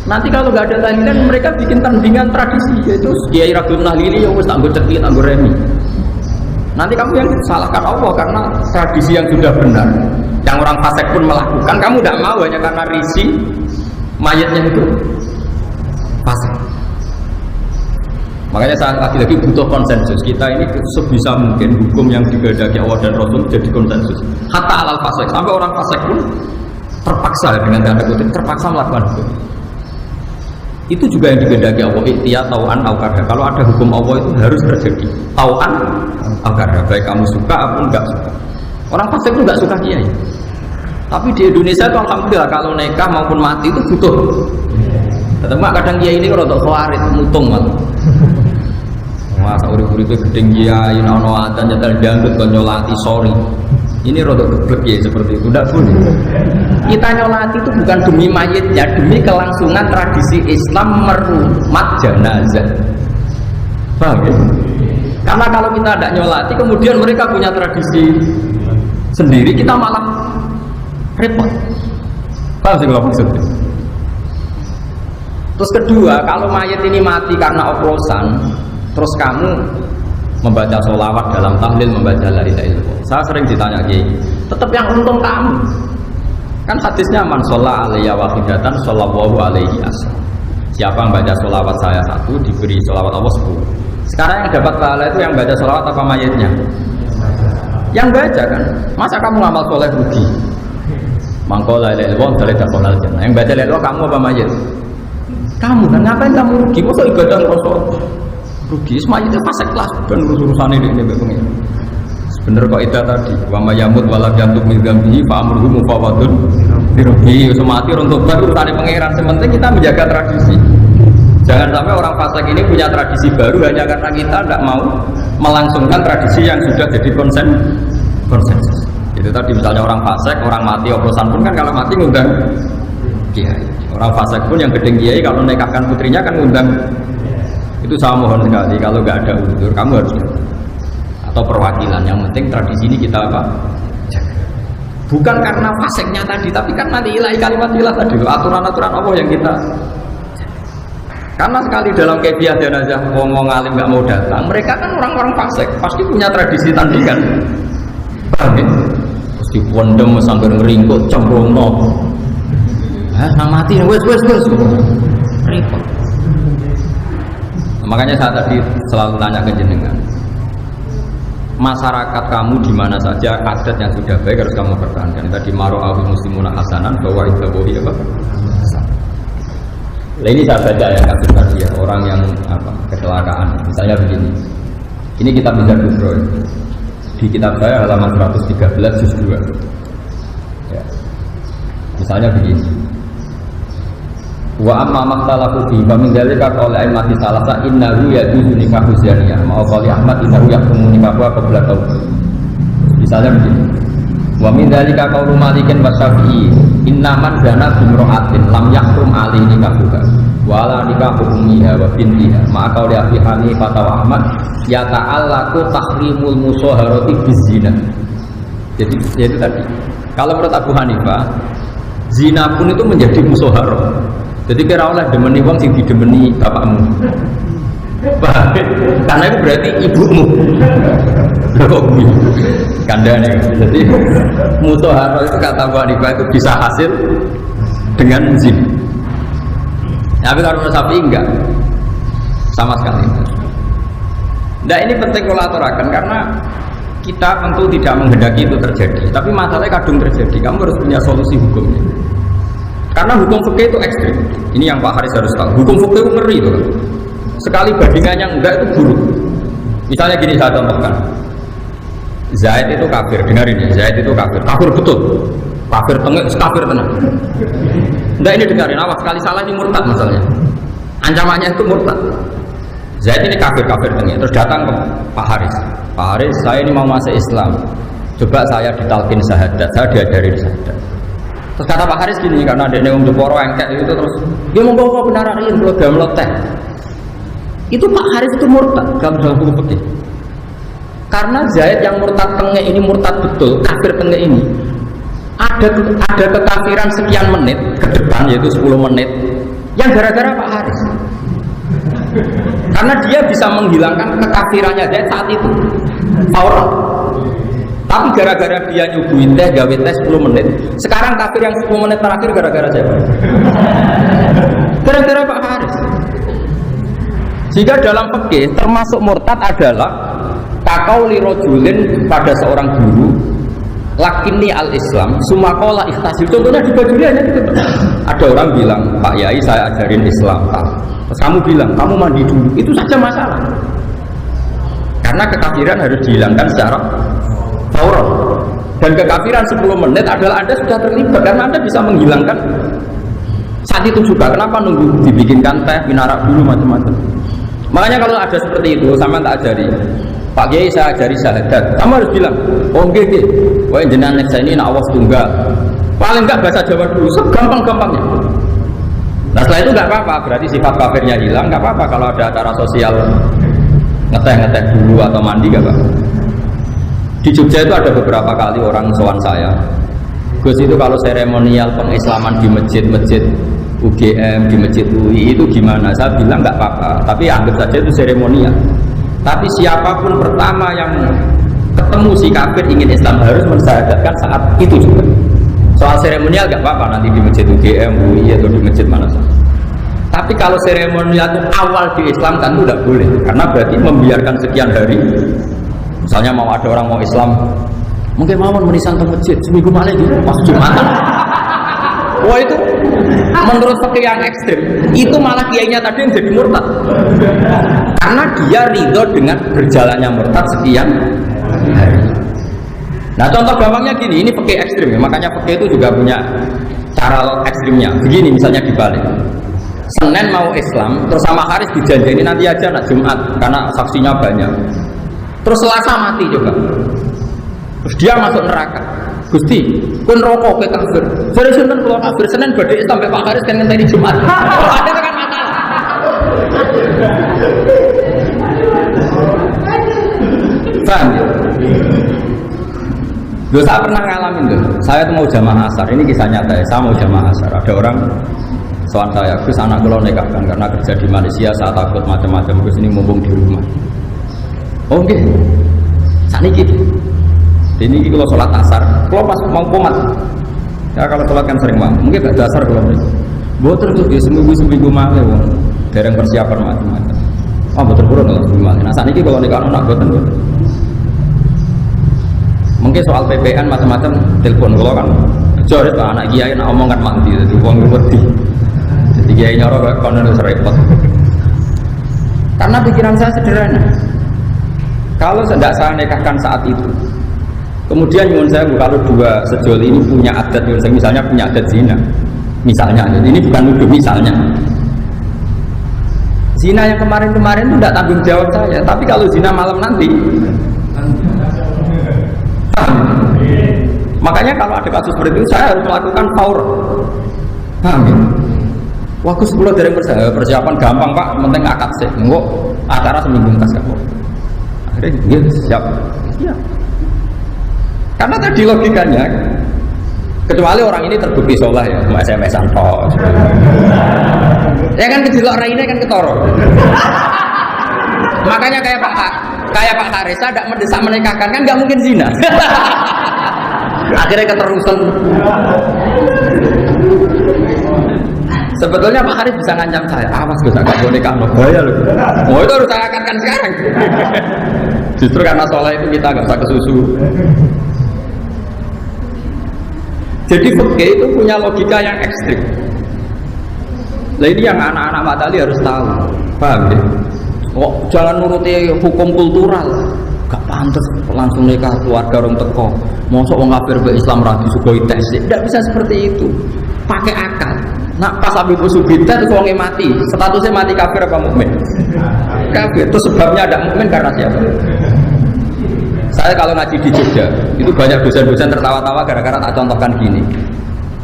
nanti kalau nggak ada tahlilan mereka bikin tandingan tradisi, yaitu kiai ragun tahlili yang mesti anggur cekit anggur remi. Nanti kamu yang salahkan Allah karena tradisi yang sudah benar, yang orang fasik pun melakukan, kamu tidak mau hanya karena risi mayatnya itu fasik. Makanya saya lagi-lagi butuh konsensus. Kita ini sebisa mungkin hukum yang digandaki Allah dan Rasul jadi konsensus. Hatta alal fasik, sampai orang fasik pun terpaksa dengan tanda kutip terpaksa melakukan hukum. Itu juga yang digandaki Allah. Ikhtiar tau'an au karha. Kalau ada hukum Allah itu harus terjadi tau'an au karha. Baik kamu suka ataupun enggak suka. Orang fasik itu enggak suka kiai. Tapi di Indonesia itu alhamdulillah kalau nikah maupun mati itu butuh. Tetap kadang kiai ini kalau untuk khawarit mutung malah. Wah, urip-urip itu gedeng kiai, ono adzan nyetel dangdut kon nyolati sorry. Ini rodok geblek ya seperti itu. Tidak boleh. Kita nyolati itu bukan demi mayitnya, demi kelangsungan tradisi Islam merumat jenazah. Paham ya? Karena kalau kita tidak nyolati, kemudian mereka punya tradisi sendiri, kita malah repot. Paham sih kalau maksudnya? Terus kedua, kalau mayit ini mati karena oplosan, terus kamu membaca sholawat dalam tahlil, membaca la ilaha illallah. Saya sering ditanya kiai, tetap yang untung kamu. Kan hadisnya man sholla alaiya wahidatan shollallahu alaihi asal. Siapa yang baca sholawat saya satu diberi sholawat Allah 10. Sekarang yang dapat pahala itu yang baca sholawat apa mayitnya? Yang baca kan. Masa kamu ngamal soleh rugi? Mangko la ilaha illallah dalil dakhalal jannah. Yang baca la ilaha kamu apa mayit? Kamu kan ngapain kamu rugi? Masa ibadah kosong rugi? Semuanya itu fasik kelas dan urusan ini begini. Bener kok itu tadi. Wa may yamut wa lam yatub min dzambihi fa amruhu mufawadun rugi, semati untuk baru urusan pangeran. Sementing kita menjaga tradisi. Jangan sampai orang fasik ini punya tradisi baru hanya karena kita tidak mau melangsungkan tradisi yang sudah jadi konsensus. Itu tadi misalnya orang fasik, orang mati oplosan pun kan kalau mati ngundang kiai. Orang fasik pun yang gedeng kiai kalau nikahkan putrinya kan ngundang. Itu saya mohon sekali kalau nggak ada unsur kamu harus atau perwakilan. Yang penting tradisi ini kita apa? Bukan karena fasiknya tadi, tapi kan nanti ilahi kalimat ilah tadi, aturan-aturan Allah yang kita. Karena sekali dalam kebiah jenazah ngomong alim nggak mau datang, mereka kan orang-orang fasik, pasti punya tradisi tandingan. Pasti pondem sambil ngeringkut, cembrono. Mati, wes, repot. Makanya saya tadi selalu tanya ke jenengan. Masyarakat kamu di mana saja adat yang sudah baik harus kamu pertahankan. Tadi maro'ahul muslimuna hasanan bahwa itu bohi apa? Nah, ini saya baca yang kasus tadi ya, orang yang kecelakaan. Misalnya begini. Ini kitab Mizan Kubro. Di kitab saya halaman 113 juz 2. Ya. Misalnya begini. Wa amma makhtalafu fi fa min dzalika qala a'immati salasa innahu yajuzu nikahu zaniyah ma qali Ahmad innahu yahkumu nikahu qabla taubat. Misalnya begini. Wa min dzalika qaulu Malikin wa Syafi'i inna man zana bimra'atin lam yahrum alaihi nikahuha wa la nikahu ummiha wa bintiha ma qali Abi Hanifah wa Ahmad yata'allaqu tahrimul musaharati bizina. Jadi itu tadi. Kalau menurut Abu Hanifah zina pun itu menjadi musaharah. Jadi kira oleh demeni wong sing didemeni bapakmu. Karena itu berarti ibumu. Loh, kandane. Jadi mutahharah itu kata Abu Hanifah itu bisa hasil dengan zina. Tapi kalau menurut Syafi'i enggak. Sama sekali. Nah, ini penting kalau aturakan karena kita tentu tidak menghendaki itu terjadi. Tapi masalahnya kadung terjadi. Kamu harus punya solusi hukumnya. Karena hukum fikih itu ekstrim. Ini yang Pak Haris harus tahu. Hukum fikih itu ngeri itu. Sekali bandingannya enggak itu buruk. Misalnya gini saya contohkan. Zaid itu kafir. Dengar ini, Zaid itu kafir. Kafir betul. Kafir tengah, kafir tenang. Enggak ini dengarin. Awas sekali salah ini murtad masalahnya. Ancamannya itu murtad. Zaid ini kafir tengah. Terus datang ke Pak Haris. Pak Haris, saya ini mau masuk Islam. Coba saya ditalkin syahadat. Saya diajarin syahadat. Terus kata Pak Haris gini, karena ada yang Jeporo engkek itu terus dia mau bawa benarin kalau gak melotek. Itu Pak Haris itu murtad dalam hukum fikih. Karena Zaid yang murtad tengah ini murtad betul, kafir tengah ini ada kekafiran sekian menit ke depan yaitu 10 menit yang gara-gara Pak Haris. Karena dia bisa menghilangkan kekafirannya Zaid saat itu. Fauran. Tapi gara-gara dia nyuguhin teh, gawe teh 10 menit. Sekarang kafir yang 10 menit terakhir gara-gara siapa? Gara-gara Pak Haris. Sehingga dalam fikih termasuk murtad adalah kaqauli rajulin pada seorang guru lakini al-Islam sumakola ikhtasil. Contohnya di Bajuri hanya gitu. Ada orang bilang, Pak Yai saya ajarin Islam. Terus kamu bilang, kamu mandi dulu. Itu saja masalah. Karena kekafiran harus dihilangkan secara fauran. Dan kekafiran 10 menit adalah Anda sudah terlibat karena Anda bisa menghilangkan saat itu juga. Kenapa nunggu dibikinkan teh, minarak dulu macam-macam. Makanya kalau ada seperti itu sama tak ajari. Pak Kiai saya ajari syahadat. Kamu harus bilang, oh nggih nggih. Wah jenengan nek ini nak Allah tunggal. Paling enggak bahasa Jawa dulu, segampang-gampangnya. Nah setelah itu enggak apa-apa, berarti sifat kafirnya hilang, enggak apa-apa kalau ada acara sosial ngeteh-ngeteh dulu atau mandi enggak apa-apa. Di Jogja itu ada beberapa kali orang sowan saya. Gus itu kalau seremonial pengislaman di masjid-masjid UGM, di masjid UI itu gimana? Saya bilang enggak apa-apa, tapi anggap saja itu seremonial. Tapi siapapun pertama yang ketemu si kafir ingin Islam harus mensyahadatkan saat itu juga. Soal seremonial enggak apa-apa nanti di masjid UGM, UI atau di masjid mana saja. Tapi kalau seremonial itu awal diislamkan itu tidak boleh, karena berarti membiarkan sekian hari. Misalnya mau ada orang mau Islam, mungkin mau menisan ke masjid seminggu malam di pas Jumatan. Wah itu menurut fikih yang ekstrim, itu malah kiainya tadi yang jadi murtad. Karena dia ridho dengan berjalannya murtad sekian hari. Nah contoh gampangnya gini, ini fikih ekstrim ya, makanya fikih itu juga punya cara ekstrimnya. Begini misalnya dibalik. Senin mau Islam, terus sama Haris dijanjini nanti aja nak Jumat karena saksinya banyak. Terus Selasa mati juga. Terus dia masuk neraka. Gusti, kun rokok ke kafir. Jadi Senin kalau kafir Senin badai sampai Pak Haris kan ngenteni Jumat. Ada kan masalah. Paham ya? Loh, saya pernah ngalamin tuh. Saya tuh mau jamaah asar. Ini kisah nyata ya. Saya mau jamaah asar. Ada orang soal saya, Gus anak kalau nikahkan karena kerja di Malaysia, saya takut macam-macam. Gus ini mumpung di rumah. Oh okay. Saat ini kalau sholat asar, kalau pas mau komat, ya kalau sholat kan sering banget. Mungkin gak dasar kalau ini. Betul tuh, ya seminggu malah, dereng persiapan macam-macam. Oh betul kurang kalau seminggu malah. Nah saat ini kalau nikah anak betul. Mungkin soal PPN macam-macam, telepon kalau kan, jodoh tuh anak kiai nak omong kan mati, jadi uang ngerti. Jadi kiai nyorok kayak konon harus repot. Karena pikiran saya sederhana. Kalau tidak saya nikahkan saat itu, kemudian nyuwun saya kalau dua sejoli ini punya adat, nyuwun saya misalnya punya adat zina, misalnya, jadi ini bukan nuduh misalnya. Zina yang kemarin-kemarin itu tidak tanggung jawab saya, tapi kalau zina malam nanti, makanya kalau ada kasus seperti itu saya harus melakukan faur. Paham ya? Waktu 10 dari persiapan gampang Pak, penting akad sih, enggak acara seminggu kas kok. Akhirnya dia siap. Siap. Karena tadi logikanya, kecuali orang ini terbukti soleh ya, mau SMS-an toh. Ya kan kejelok raine kan ketoro. Makanya kayak Pak Haris tidak mendesak menikahkan kan nggak mungkin zina. Akhirnya keterusan. Sebetulnya Pak Haris bisa ngancam saya, awas gue agak boleh nikah bahaya loh. Oh itu harus saya akadkan sekarang. Justru karena soleh itu kita nggak usah kesusu. Jadi fikih itu punya logika yang ekstrim. Nah ini yang anak-anak matali harus tahu, paham ya? Oh jangan nuruti hukum kultural. Gak pantas langsung nikah keluarga orang teko. Mosok wong kafir be Islam ra disugoi tes. Tidak bisa seperti itu. Pakai akal. Nak pas Habib Usubita itu wongnya mati. Statusnya mati kafir apa mukmin? Kafir. Itu sebabnya ada mukmin karena siapa? Saya kalau ngaji di Jogja, itu banyak dosen-dosen tertawa-tawa gara-gara tak contohkan gini.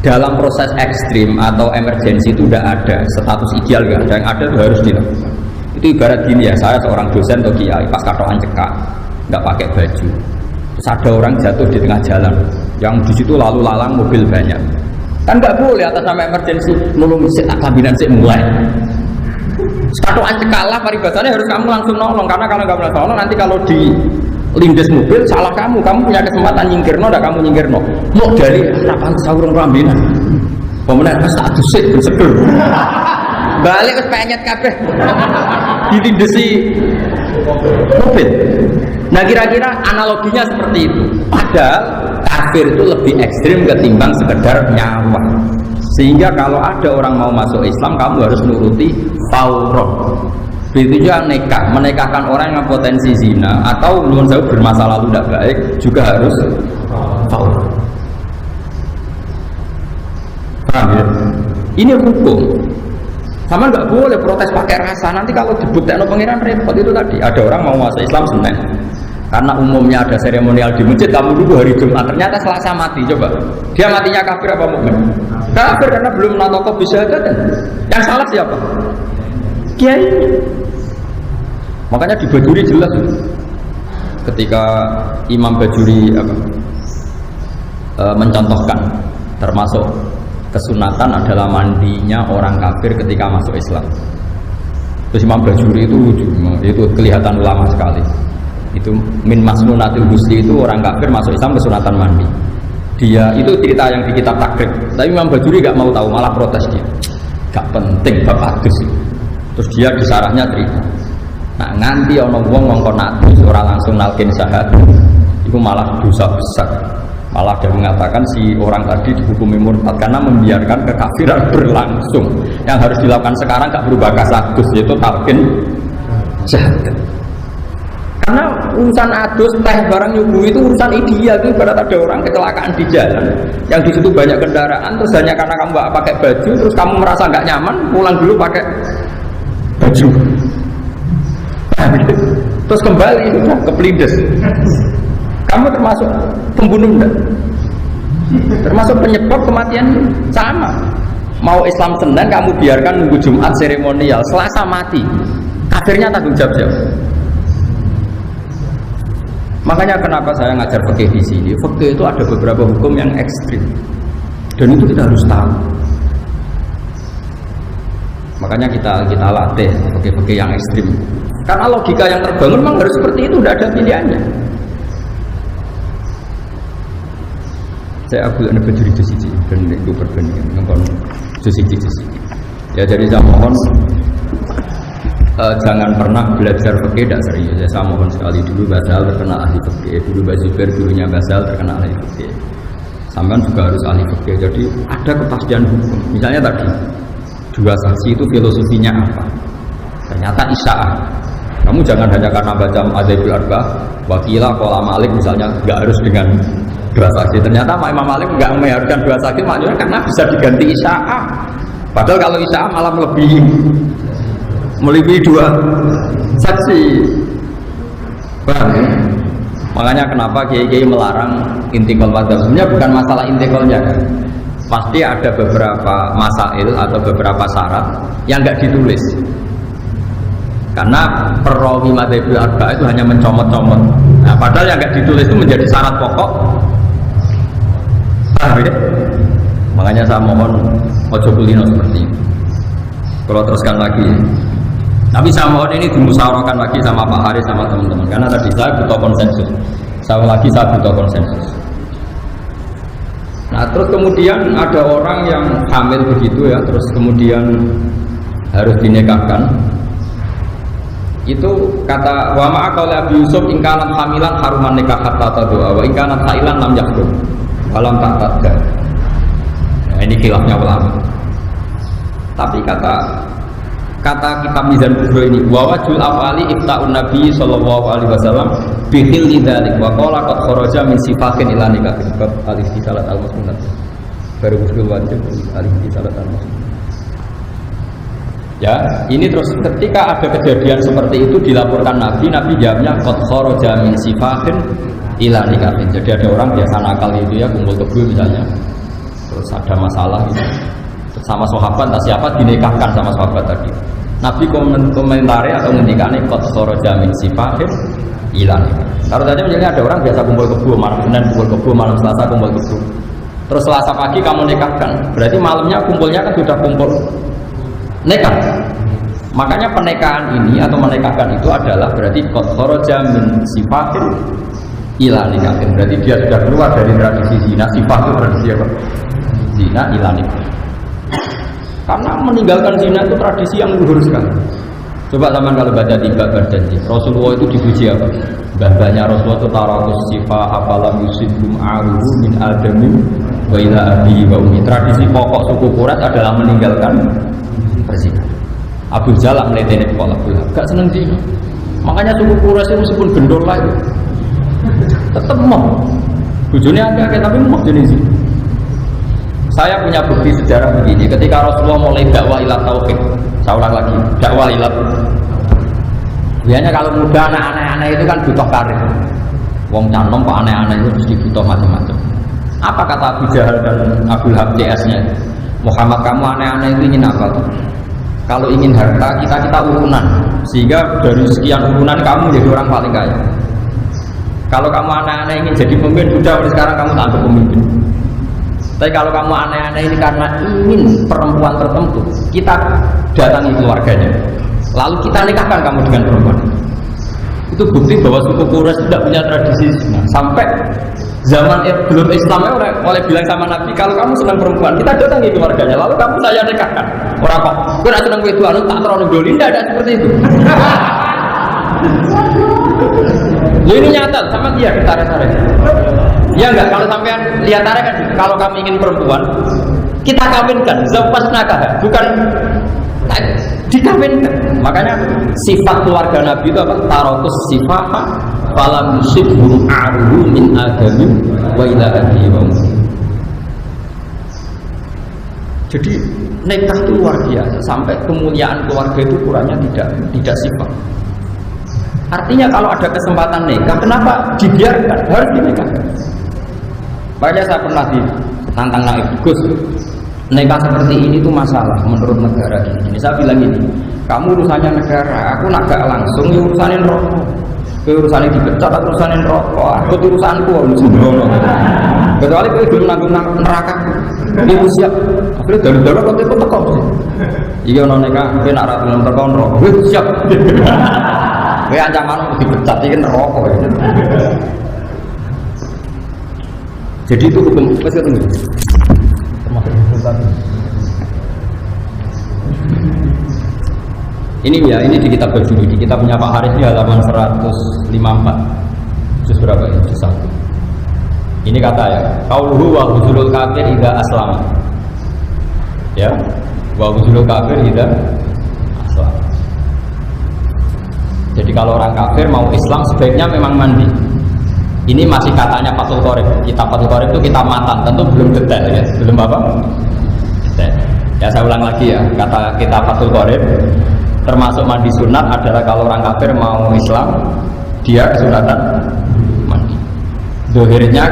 Dalam proses ekstrim atau emergensi itu tidak ada status ideal, gak ada. Yang ada itu harus dilakukan. Itu ibarat gini ya, saya seorang dosen atau kiai pas katoan cekak, nggak pakai baju. Terus ada orang jatuh di tengah jalan, yang di situ lalu lalang mobil banyak. Kan nggak boleh atas nama emergensi nolong sik kabinan sik mulai. Katoan cekak lah paribasannya harus kamu langsung nolong, karena kalau nggak langsung nolong nanti kalau di lindes mobil salah kamu punya kesempatan nyingkirno, ada kamu nyingkirno. Mau dari harapan saurung rambinan, pemenang status sik berseger. Balik ke penyet kabeh ditindesi mobil. Nah kira-kira analoginya seperti itu. Padahal kafir itu lebih ekstrim ketimbang sekedar nyawa. Sehingga kalau ada orang mau masuk Islam, kamu harus nuruti fauron. Begitu juga nikah, menikahkan orang yang potensi zina atau menurut saya bermasa lalu tidak baik juga harus fauron. Paham ya? Ini hukum. Sama nggak boleh protes pakai rasa. Nanti kalau dibuktikan pengiran repot. Itu tadi ada orang mau masuk Islam Senin, karena umumnya ada seremonial di masjid, kamu dulu hari Jumat, ternyata Selasa mati. Coba dia matinya kafir apa mukmin? Kafir karena belum natoko bisa ada kan? Yang salah siapa? Kiai. Makanya di Bajuri jelas ketika Imam Bajuri mencontohkan termasuk kesunatan adalah mandinya orang kafir ketika masuk Islam. Terus Imam Bajuri itu kelihatan ulama sekali. Itu min masnunatil husli, itu orang kafir masuk Islam kesunatan mandi. Dia itu cerita yang di kitab takrib. Tapi Imam Bajuri gak mau tahu, malah protes dia. Gak penting bapak adus. Terus dia di sarahnya cerita. Nah nganti ono wong ngongkon adus ora langsung nalkin syahadat, itu malah dosa besar. Malah dia mengatakan si orang tadi dihukumi murtad karena membiarkan kekafiran berlangsung. Yang harus dilakukan sekarang gak berubah kasadus, yaitu talqin syahadat. Karena urusan adus, teh, barang nyuguh itu urusan ideal. Itu ibarat ada orang kecelakaan di jalan, yang di situ banyak kendaraan, terus hanya karena kamu nggak pakai baju, terus kamu merasa nggak nyaman, pulang dulu pakai baju. Terus kembali udah kepelindes. Kamu termasuk pembunuh enggak? Termasuk penyebab kematian sama. Mau Islam Senin kamu biarkan nunggu Jumat seremonial, Selasa mati. Kafirnya tanggung jawab siapa? Makanya kenapa saya ngajar fikih di sini? Fikih itu ada beberapa hukum yang ekstrim, dan itu kita harus tahu. Makanya kita latih fikih-fikih yang ekstrim. Karena logika yang terbangun memang harus seperti itu, tidak ada pilihannya. Saya agak ada berdiri di sini dan itu perbandingan dengan di sini. Ya jadi saya mohon jangan pernah belajar fikih tidak serius. Saya mohon sekali dulu Basal terkena ahli fikih, dulu Basibir dulunya Basal terkena ahli fikih. Sampai juga harus ahli fikih. Jadi ada kepastian hukum. Misalnya tadi dua saksi itu filosofinya apa? Ternyata isya'ah. Kamu jangan hanya karena baca Adzabul Arba, wakilah, kola Malik misalnya nggak harus dengan dua saksi. Ternyata Imam Malik nggak mengharuskan dua saksi, maknanya karena bisa diganti isya'ah. Padahal kalau isya'ah malah melebihi dua saksi. Paham ya? Makanya kenapa kiai-kiai melarang intikal madzhab? Sebenarnya bukan masalah intikalnya kan. Pasti ada beberapa masail atau beberapa syarat yang nggak ditulis. Karena perawi madzhabul arba itu hanya mencomot-comot. Nah, padahal yang nggak ditulis itu menjadi syarat pokok. Paham ya? Makanya saya mohon ojo kulino seperti ini. Kalau teruskan lagi. Tapi saya mohon ini dimusyawarahkan lagi sama Pak Haris sama teman-teman. Karena tadi saya butuh konsensus. Saya butuh konsensus. Nah terus kemudian ada orang yang hamil begitu ya, terus kemudian harus dinikahkan. Itu kata wa ma'a qauli Abi Yusuf in kanat hamilan haruman nikah hatta tadua wa in kanat hailan lam yahrum walam ta'tadda. Nah, ini khilafnya ulama. Tapi kata kitab Mizan Kubro ini wa wajul afali ifta'un Nabi sallallahu alaihi wasallam bi khilli dzalik wa qala qad kharaja min sifatin ila nikah bab al-istisalat al-musnad baru usul wajib al-istisalat al-musnad. Ya, ini terus ketika ada kejadian seperti itu dilaporkan Nabi jawabnya qad kharaja min sifatin ila nikah. Jadi ada orang biasa nakal itu ya kumpul kebo misalnya. Terus ada masalah gitu. Sama sahabat tak siapa dinikahkan sama sahabat tadi. Nabi komentari atau ngendikane qad kharaja min sifatin ila nikah. Kalau tadi misalnya ada orang biasa kumpul kebo malam Senin, kumpul kebo malam Selasa, kumpul kebo. Terus Selasa pagi kamu nikahkan. Berarti malamnya kumpulnya kan sudah kumpul nikah. Makanya pernikahan ini atau menikahkan itu adalah berarti qad kharaja min sifatin ila nikah. Berarti dia sudah keluar dari tradisi zina. Sifat itu tradisi apa? Zina ila nikah. Karena meninggalkan zina itu tradisi yang luhur sekali. Coba zaman kalau baca tiga berjanji Rasulullah itu dipuji apa? Bahasanya Rasulullah itu tarakus sifat apalam yusibum aruhu min adamin wa ila abi wa umi. Tradisi pokok suku Quraisy adalah meninggalkan berzina. Abu Jalal meleteni kepala bola, gak seneng zina. Makanya suku Quraisy itu meskipun gendol lah itu tetap mau. Bujurnya agak tapi mau jenis zina. Saya punya bukti sejarah begini. Ketika Rasulullah mulai dakwah ila tauhid, saya ulang lagi, dakwah ila. Biasanya kalau muda anak-anak itu kan butuh karir. Wong canom pak aneh-aneh itu mesti butuh macam-macam. Apa kata Abu Jahal dan Abu Lahab CS-nya? Muhammad kamu aneh-aneh itu ingin apa tuh? Kalau ingin harta kita urunan, sehingga dari sekian urunan kamu jadi orang paling kaya. Kalau kamu aneh-aneh ingin jadi pemimpin, sudah sekarang kamu tak ada pemimpin. Tapi kalau kamu aneh-aneh ini karena ingin perempuan tertentu, kita datangi keluarganya, lalu kita nikahkan kamu dengan perempuan. Itu bukti bahwa suku Quraisy tidak punya tradisi. Nah, sampai zaman belum Islamnya oleh bilang sama Nabi, kalau kamu senang perempuan, kita datangi keluarganya, lalu kamu saya nikahkan. Orang kok, kau nak senang itu, anu tak terlalu doli, tidak ada seperti itu. Ini nyata sama dia tarik-tarik. Ya enggak, kalau sampean lihat tarik kan, kalau kami ingin perempuan, kita kawinkan, zapas nakah, bukan dikawinkan. Makanya sifat keluarga Nabi itu apa? Tarotus sifat falam yusibhum aruhu min adami wa ila abihi wa ummi. Jadi nikah itu luar biasa, sampai kemuliaan keluarga itu ukurannya tidak sifat. Artinya kalau ada kesempatan nikah, kenapa dibiarkan? Harus dinikahkan. Makanya saya pernah ditantang naik Gus, nikah seperti ini tuh masalah menurut negara ini. Saya bilang ini, kamu urusannya negara, aku nak gak langsung ya urusanin rokok. Urusanin dipecat, aku urusanin rokok. Aku urusanku, harus sembrono. Kecuali kau belum nanggung neraka, ibu siap. Akhirnya dari dalam kau itu tekok. Iya non nikah, kau nak ratu nom tekok rokok, ibu siap. Kau ancaman dipecat, ini rokok. Jadi itu hukum masih tunggu. Ini ya, ini di kitab Bajuri, di kitab punya Pak Haris di halaman 154. Juz berapa ini? Juz 1. Ini kata ya, qauluhu wa huzulul kafir idza aslama. Ya, wa huzulul kafir idza aslama. Jadi kalau orang kafir mau Islam sebaiknya memang mandi. Ini masih katanya Fathul Qorib. Kitab Fathul Qorib itu kitab matan, tentu belum detail ya, belum apa? Detail. Ya saya ulang lagi ya, kata kitab Fathul Qorib termasuk mandi sunat adalah kalau orang kafir mau Islam dia kesunatan mandi. Dohirnya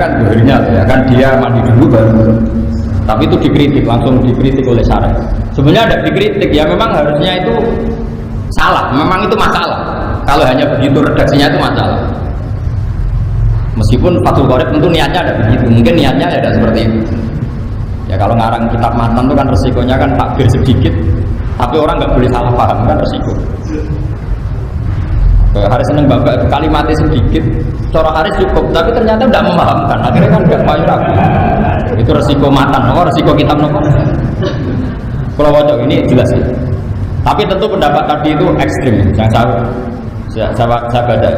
ya kan dia mandi dulu baru. Tapi itu dikritik, langsung dikritik oleh syarah. Sebenarnya ada dikritik ya, memang harusnya itu salah, memang itu masalah. Kalau hanya begitu redaksinya itu masalah. Meskipun Fathul Qorib tentu niatnya ada begitu, mungkin niatnya ada seperti itu. Ya kalau ngarang kitab matan itu kan resikonya kan takbir sedikit, tapi orang nggak boleh salah paham kan resiko. Haris seneng bapak itu kalimatnya sedikit, cara Haris cukup, tapi ternyata tidak memahamkan. Akhirnya kan nggak payu ragu. Itu resiko matan, resiko kitab nopo. Kalau wajah ini jelas ya. Tapi tentu pendapat tadi itu ekstrim, yang saya baca.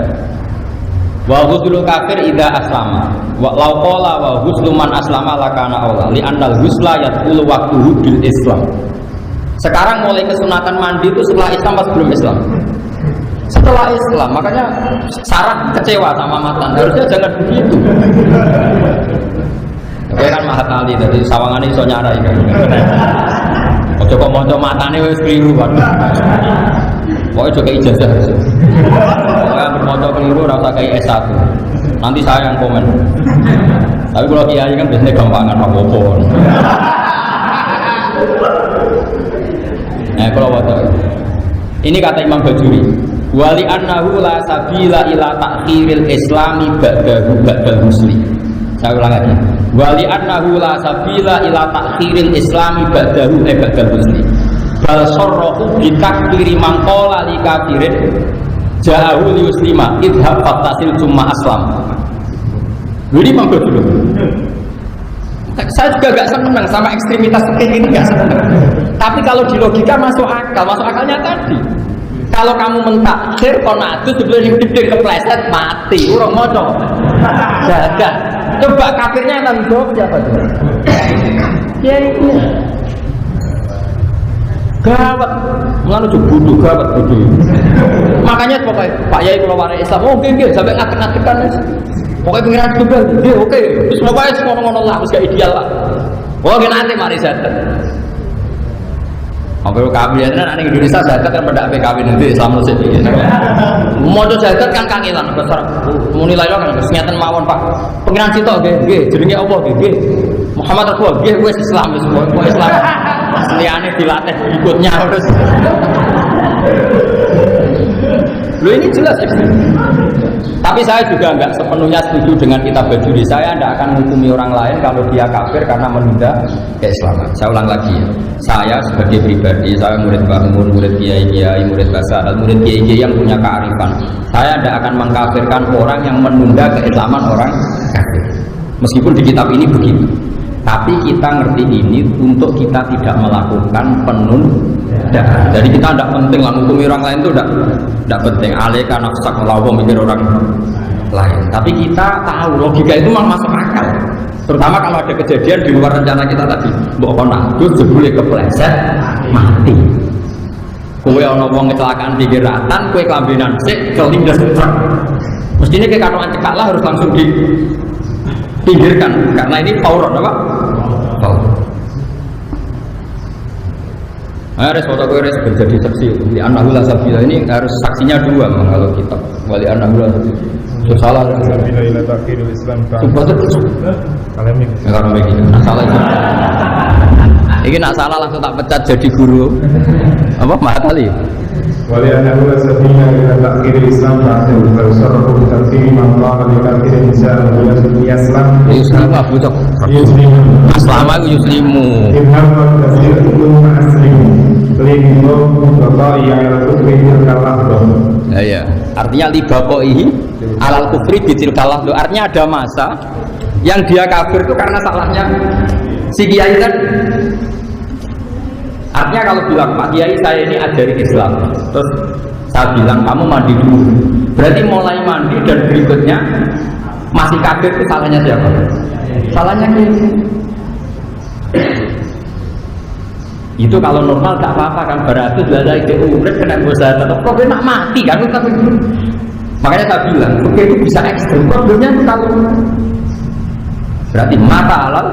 Wa ghuslu kafir idza aslama wa law qala wa ghuslu man aslama lakana aula li annal ghusla yadkhulu waqtuhu bil Islam. Sekarang mulai kesunatan mandi itu setelah Islam pas belum Islam. Setelah Islam, makanya Sarah kecewa sama matan. Harusnya jangan begitu. Oke kan Mahat Ali dari sawangane iso nyarai kan. Ojo kok maca matane wis keliru kan. Pokoknya juga ijazah. Pokoknya bermotor keliru rasa kayak S1. Nanti saya yang komen. Tapi kalau kiai kan biasanya gampangan apa-apa. Nah kalau wadah. Ini kata Imam Bajuri. Wali annahu la sabila ila ta'khiril islami ba'dal muslim. Saya ulang lagi. Wali annahu la sabila ila ta'khiril islami ba'dal muslim. Bal sarrahu bitakfiri man qala li kafirin ja'ahu li muslima idhab fattasil cumma aslam. Jadi mangga dulu. Saya juga gak senang sama ekstremitas seperti ini, gak senang. Tapi kalau di logika masuk akalnya tadi. Kalau kamu mentakhir konatus sebelum dipikir kepleset mati, urung moco. Jaga. Coba kafirnya yang jawab siapa tuh? Ya ini. Gawat, mengalu bodoh gawat bodoh. Makanya pokoknya Pak Yai kalau warai Islam, oke sampai ngatek-ngatekan. Pokoknya pengiran juga, oke. Terus pokoknya ngono-ngono lah, harus gak ideal lah. Pokoknya nanti mari zakat. Kalau kami ya, nanti Indonesia zakat kan pada PKW nanti Islam musik. Mau zakat kan kangelan besar. Mau nilai lo kan kesnyatan mawon Pak. Pengiran situ oke, jadinya Allah oke. Muhammad Rasul, gue Islam semua, gue Islam. Asliannya dilatih ikutnya harus. Lo ini jelas ekstrim. Tapi saya juga nggak sepenuhnya setuju dengan kitab Bajuri. Saya tidak akan menghukumi orang lain kalau dia kafir karena menunda keislaman. Saya ulang lagi ya. Saya sebagai pribadi, saya murid Mbah Mun, murid Kiai, murid Basal, murid Kiai yang punya kearifan. Saya tidak akan mengkafirkan orang yang menunda keislaman orang kafir. Meskipun di kitab ini begitu. Tapi kita ngerti ini untuk kita tidak melakukan penundaan. Jadi kita tidak penting lah menghukumi orang lain itu tidak penting. Alika nafsak melawan mikir orang lain. Tapi kita tahu logika itu memang masuk akal. Terutama kalau ada kejadian di luar rencana kita tadi. Mbok konadus jebule kepleset mati. Kowe ana wong kecelakaan di geratan, kowe kelambinan sik kelindes truk. Mestinya kayak katoan cekak lah harus langsung dipinggirkan karena ini fauron apa? Fauron. Harus foto res berjadi saksi. Di anahul sabila ini harus saksinya dua kalau kitab. Wali anahul sabila. Salah. Bila takhirul Islam kan. Kalau begini, nak salah itu. Ini nak salah langsung tak pecat jadi guru. Apa Mahatali? Wali anahul sabila bila takhirul Islam kan. Kalau sarfu takhir maqam li takhir insan Islam. Yuslimu Abu Cok. Aslama yuslimu. Ibham kasir itu aslimu. Limu bapak yang kufri kalah dong. Ya. Artinya libaqaihi alal kufri bitil kalah. Artinya ada masa yang dia kafir itu karena salahnya si kiai kan. Artinya kalau bilang Pak Kiai saya ini ajari Islam, terus saya bilang kamu mandi dulu. Berarti mulai mandi dan berikutnya masih kafir itu salahnya siapa? Salahnya kiai. Itu kalau normal tak apa-apa kan, berarti belajar ke urip kena dosa tetap kok nak mati kan, tapi makanya saya bilang oke itu bisa ekstrem. Problemnya itu kalau berarti mata halal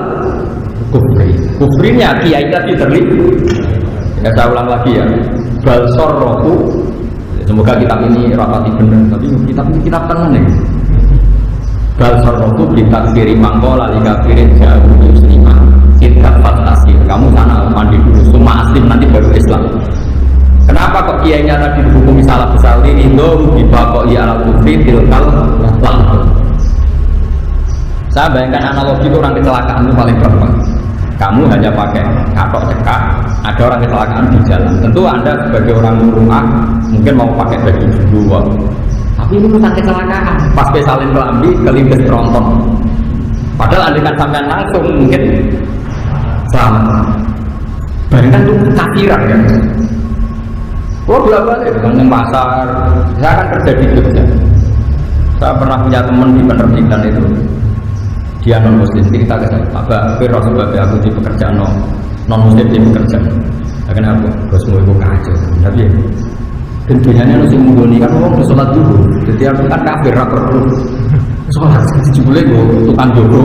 kufrinya kiai tadi terlibat. Ya saya ulang lagi ya, balsor rohu. Semoga kitab ini rapati benar, tapi kitab ini kitab tenang nih. Balsor rohu kita kiri mangkola liga kiri jauh muslimah. Tidak fantasi, kamu sana mandi dulu, semua aslim nanti baru Islam. Kenapa kok kiainya tadi dihukumi salah besar ini? Itu dibakoi ala kufri tilkal langsung. Saya bayangkan analogi itu orang kecelakaan itu paling gampang. Kamu hanya pakai katok cekak, ada orang kecelakaan di jalan. Tentu Anda sebagai orang rumah mungkin mau pakai baju dulu. Tapi ini bukan kecelakaan. Pas salin kelambi, kelimpis tronton. Padahal Anda kan sampai langsung mungkin selamat. Bayangkan itu kafiran kan. Oh bolak-balik dengan pasar. Saya kan kerja di Jogja. Saya pernah punya teman di penerbitan itu. Dia non muslim, kita kata apa? Tapi sebabnya aku di pekerjaan non muslim di pekerjaan. Karena aku bosmu itu kacau. Tapi tentunya harus menggoni kan orang sholat dulu. Jadi aku kan kafir rapor dulu. Sholat jebule gue tukang jogo.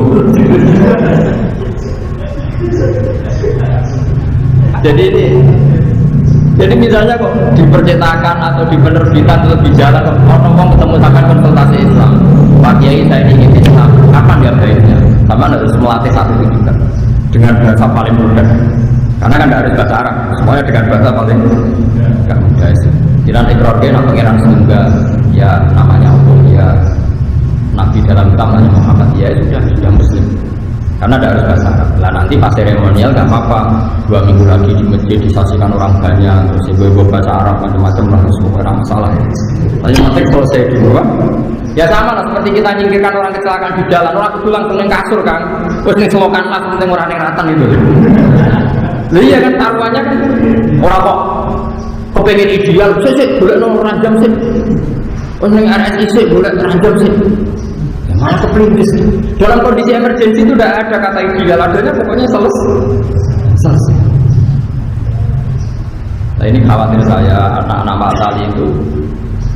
Jadi misalnya kok di percetakan atau di penerbitan lebih jalan orang ketemu akan konsultasi Islam. Pak Kiai saya ingin Islam, kapan ya baiknya? Sama harus melatih satu juga dengan bahasa paling mudah. Karena kan tidak harus bahasa Arab, semuanya dengan bahasa paling mudah. Tidak ikrarkan atau pengiran semoga ya namanya Allah ya Nabi dalam namanya Muhammad ya sudah Muslim. Karena tidak harus bahasa Arab. Lah nanti pas seremonial nggak apa-apa. 2 minggu lagi di masjid disaksikan orang banyak, terus ibu baca Arab macam-macam lah, semua orang masalah. Tapi nanti selesai dulu kan? Ya sama lah seperti kita nyingkirkan orang kecelakaan di jalan, orang itu langsung yang kasur kan, terus yang selokan lah, penting orang yang ratan itu. Lah iya kan taruhannya kan orang kok kepengen ideal, sih boleh nomor ranjam sih, orang yang RSI sih boleh ranjam sih. Malah keperintis. Dalam kondisi emergensi itu tidak ada kata ideal, adanya pokoknya selesai. Nah ini khawatir saya anak-anak matali itu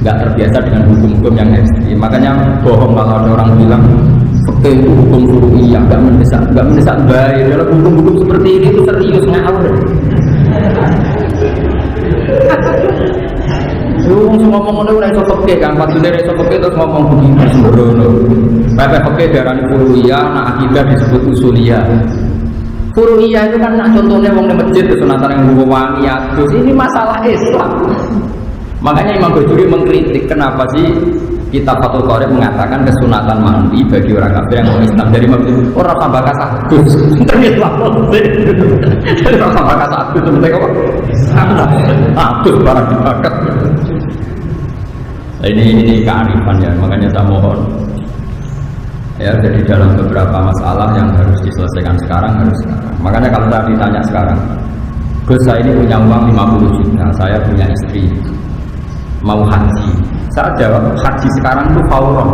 nggak terbiasa dengan hukum-hukum yang ekstrim. Makanya bohong kalau ada orang bilang fikih itu hukum furu'iyah, nggak mendesak baik. Dalam hukum-hukum seperti ini itu serius ngawur. Lu ngomong ngono ora iso fikih kan, padahal ora iso fikih terus ngomong begini sembrono. Pepe fikih darani furu'iyah, nak akidah disebut usuliyah. Furu'iyah itu kan nak contohnya wong di masjid kesunatan yang nggo wangi adus, ini masalah Islam. Makanya Imam Bajuri mengkritik kenapa sih kitab Fathul Qorib mengatakan kesunatan mandi bagi orang kafir yang mau Islam. Dari Imam Bajuri orang tambah kasar adus. Orang tambah kasar adus penting apa? Adus barang dibakar. Ini kearifan ya, makanya saya mohon ya, jadi dalam beberapa masalah yang harus diselesaikan sekarang harus sekarang. Makanya kalau saya ditanya sekarang, Gus saya ini punya uang 50 juta, saya punya istri mau haji, saya jawab haji sekarang itu fauron.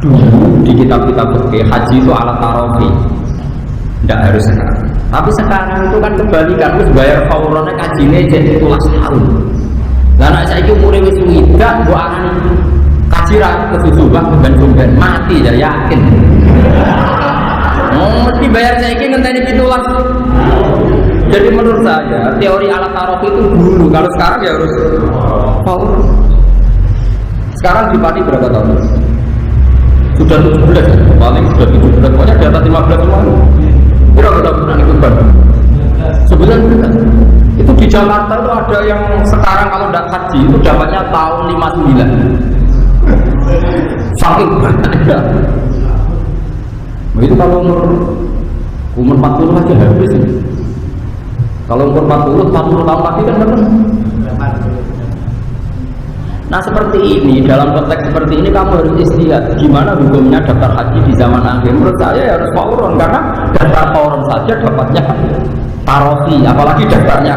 Dulu di kitab-kitab fikih haji itu alat tarofi, tidak harus sekarang. Tapi sekarang itu kan kebalikan, harus bayar fauronnya kajinya jadi 17 tahun. Lah anak saya itu umurnya wis widak, gua arani haji rakyat kesusuhan bukan mati ya yakin. Oh, dibayar saya ini ngenteni pitulah. Jadi menurut saya teori alat taruh itu dulu, kalau sekarang ya harus power. Sekarang di Pati berapa tahun? Sudah 17, paling sudah 17, pokoknya di atas 15 semua. Berapa bulan itu kan? Sebulan bukan. Itu di Jakarta itu ada yang sekarang kalau tidak haji itu dapatnya tahun 59. Saking banyak. Begitu kalau umur 40 aja habis ini. Kalau umur 40 tahun lagi kan benar. Nah seperti ini, dalam konteks seperti ini kamu harus istihad gimana hukumnya daftar haji di zaman akhir. Menurut saya ya harus fauron, karena daftar fauron saja dapatnya tarofi, apalagi daftarnya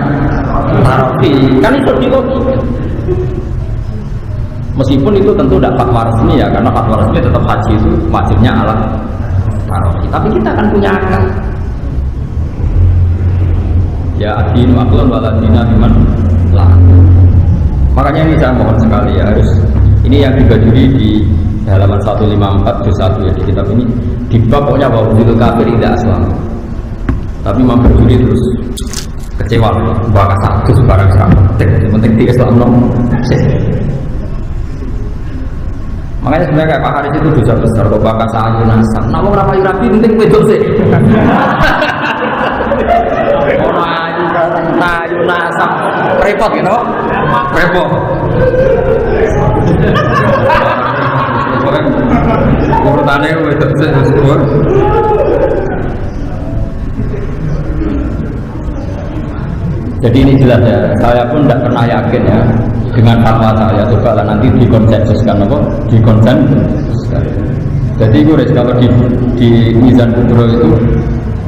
tarofi kan itu logika. Meskipun itu tentu tidak fatwa resmi ya, karena fatwa resmi tetap haji itu wajibnya alat tarofi, tapi kita akan punya akal. Ya adinu aklon waladina iman lah. Makanya ini saya mohon sekali ya, harus ini yang dibajuri di halaman 154 juz 1 ya, di kitab ini di bab pokoknya bahwa wujudul kafir tidak aslam. Tapi Imam Bajuri terus kecewa bahkan satu barang penting, yang penting di Islam makanya sebenarnya kayak Pak Haris itu dosa besar kok bakal sayu nasab. Namun kenapa rapi penting wedok sih? Ayu nasab repot gitu, repot. Urutannya wedok sih syukur. Jadi ini jelas ya, saya pun tidak pernah yakin ya dengan fatwa saya. Coba lah nanti dikonsensuskan apa? Dikonsensuskan. Jadi gue kalau di Mizan Kubro itu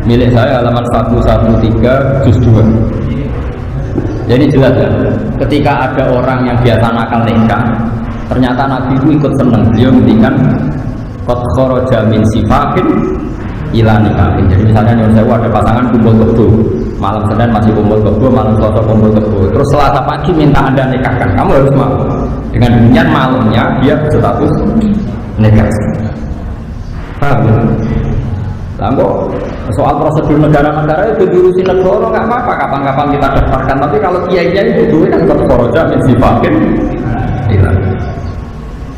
milik saya halaman 113 juz 2. Jadi jelas ya, ketika ada orang yang biasa nakal nikah, ternyata Nabi itu ikut senang. Beliau ngendikan qad kharaja min sifahin ila nikahin. Jadi misalnya nyuruh saya ada pasangan kumpul kebo, malam Senin masih kumpul kebo, malam Selasa kumpul kebo, terus Selasa pagi minta Anda nikahkan, kamu harus mau. Dengan demikian malamnya dia berstatus nikah. Paham? Lalu soal prosedur negara-negara itu diurusin negara nggak apa-apa, kapan-kapan kita daftarkan. Tapi kalau kiai-kiai itu dulu kan koroja mensifakin.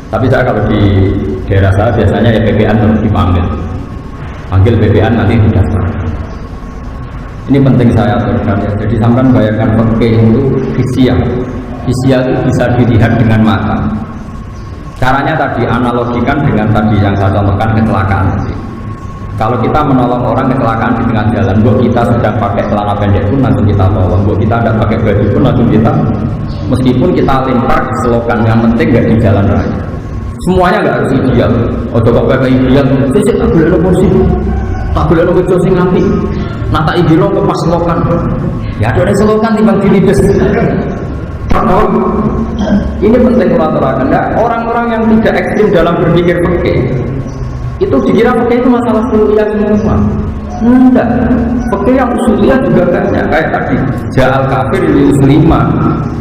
Tapi saya kalau di daerah saya biasanya ya PPN harus dipanggil. Panggil BPN nanti didaftar. Ini penting saya aturkan ya. Jadi sampai bayangkan fikih itu fisyah. Fisyah itu bisa dilihat dengan mata. Caranya tadi analogikan dengan tadi yang saya contohkan kecelakaan tadi. Kalau kita menolong orang kecelakaan di tengah jalan, buat kita sedang pakai celana pendek pun langsung kita tolong. Buat kita tidak pakai baju pun langsung kita. Meskipun kita lempar ke selokan, yang penting nggak di jalan raya. Semuanya nggak harus ideal. Oh coba pakai ideal, sih tak boleh kursi, tak boleh kursi sing api. Nata ideal ke pas selokan. Ya ada selokan timbang dilides. Ini penting peraturan. Orang-orang yang tidak ekstrim dalam berpikir fikih itu dikira fikih itu masalah usuliyah semua. Enggak. Fikih yang usuliyah juga banyak. Kayak tadi ja'al kafir li uslima.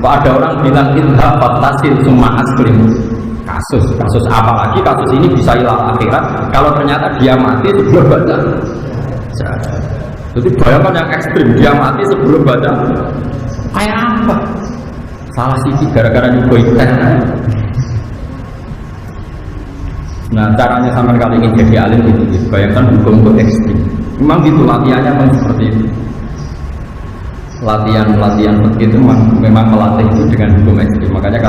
Kalau ada orang bilang idha fatasil summa aslim. Kasus apalagi kasus ini bisa hilang akhirat kalau ternyata dia mati sebelum baca. Jadi bayangkan yang ekstrim, dia mati sebelum baca. Kayak apa? Salah sisi gara-gara nyoba ikan. Nah caranya sampai kali ini jadi alim gitu. Bayangkan hukum ekstrim. Memang gitu latihannya memang seperti itu. Latihan begitu memang melatih itu dengan hukum ekstrim. Makanya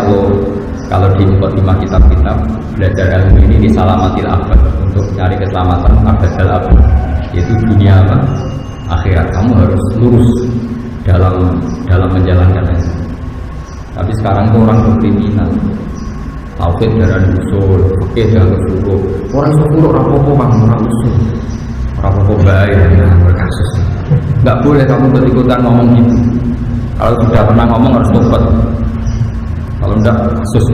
kalau di mukadimah kitab-kitab belajar ilmu ini di salamatil abad untuk cari keselamatan abadal abad, yaitu dunia apa? Akhirat. Kamu harus lurus dalam menjalankan itu. Tapi sekarang itu orang berkriminal. Tauhid darah usul, fikih darah usul. Orang usul orang apa bang, orang usul. Orang apa baik berkasus. Enggak boleh kamu berikutan ngomong gitu. Kalau sudah pernah ngomong harus tobat. Kalau enggak kasus.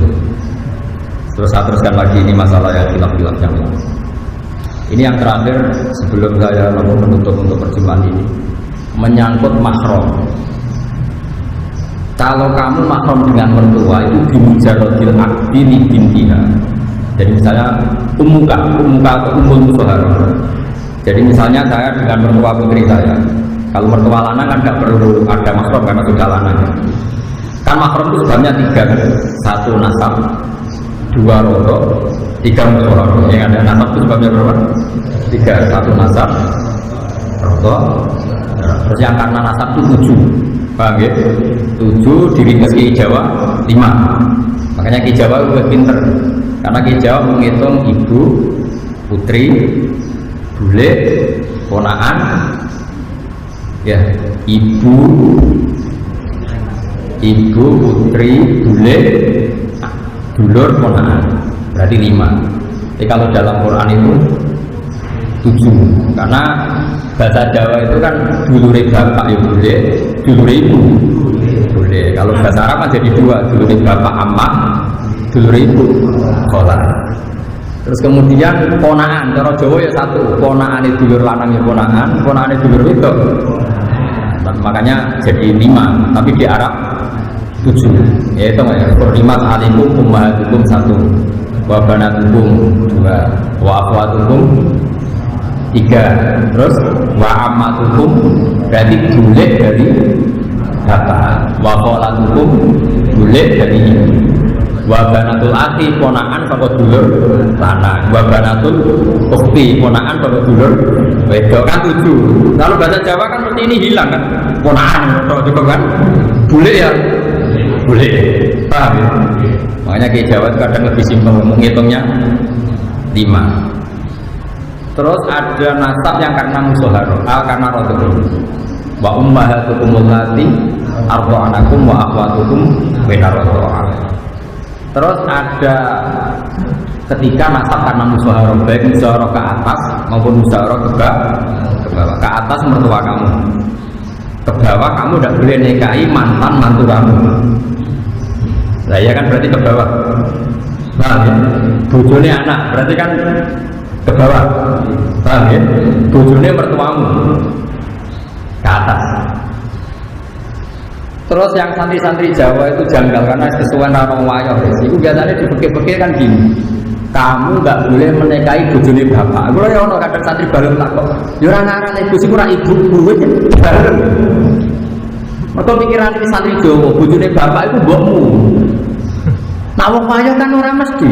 Terus saya teruskan lagi ini masalah yang khilaf-khilaf yang lain. Ini yang terakhir sebelum saya menutup untuk perjumpaan ini, menyangkut mahram. Kalau kamu mahram dengan mertua itu bimujarodil akdi li bintiha. Jadi misalnya umuka atau umul musoharo. Jadi misalnya saya dengan mertua putri saya, kalau mertua lanang kan nggak perlu ada mahram karena sudah lanang. Kan mahram itu sebabnya 3 kan? 1 nasab, 2 rodo, 3 musoharo. Yang ada nasab itu sebabnya berapa? 3, 1 nasab, rodo, terus yang karena nasab itu 7. Paham ya? 7 diringkas Ki Jawa 5. Makanya Ki Jawa itu pinter. Karena Ki Jawa menghitung ibu, putri, bule, ponaan, ya, ibu, putri, bule, dulur, ponaan. Berarti 5. Jadi kalau dalam Quran itu 7. Karena bahasa Jawa itu kan dulure bapak ya bule, dulure ibu bule. Kalau bahasa Arab kan jadi 2, dulure bapak amak, dulure ibu kholah. Terus kemudian ponaan, cara Jawa ya 1, ponaan itu dulur lanang ya ponaan itu dulur wedok. Makanya jadi 5, tapi di Arab 7. Ya itu ya, Hurrimat alaikum ummahatukum 1, wa banatukum 2, wa akhwatukum 3, terus wa ammatukum berarti bule dari bapak, wa kholatukum bule dari ibu, wa banatul akhi ponaan pada dulur lanang, wa banatul ukhti ponaan pada dulur wedok. Kan 7. Kalau bahasa Jawa kan seperti ini hilang kan, ponaan itu kan bule ya bule, paham ya? Makanya Ki Jawa itu kadang lebih simpel menghitungnya 5. Terus ada nasab yang karena musoharo, karena rotukum. Wa ummahatukum allati arda'anakum wa akhwatukum bainar rotu'ah. Terus ada ketika nasab karena musoharo, baik musoharo ke atas maupun musoharo ke bawah. Ke atas mertua kamu, ke bawah kamu tidak boleh nikahi mantan mantu kamu. Nah ya kan berarti ke bawah. Nah, ya? Bojone anak berarti kan ke bawah, paham ya? Bojone mertuamu ke atas. Terus yang santri-santri Jawa itu janggal karena kesuwen orang wayo. Itu biasanya dipekir-pekir kan gini, kamu nggak boleh menikahi bojone bapak. Kalau ya ono kadang santri baru tak kok, ya ora ngarane bojoku ora ibu gue bareng. Maka pikiran ini santri Jawa, bojone bapak itu mbokmu. Nah wong wayo kan ora mesti.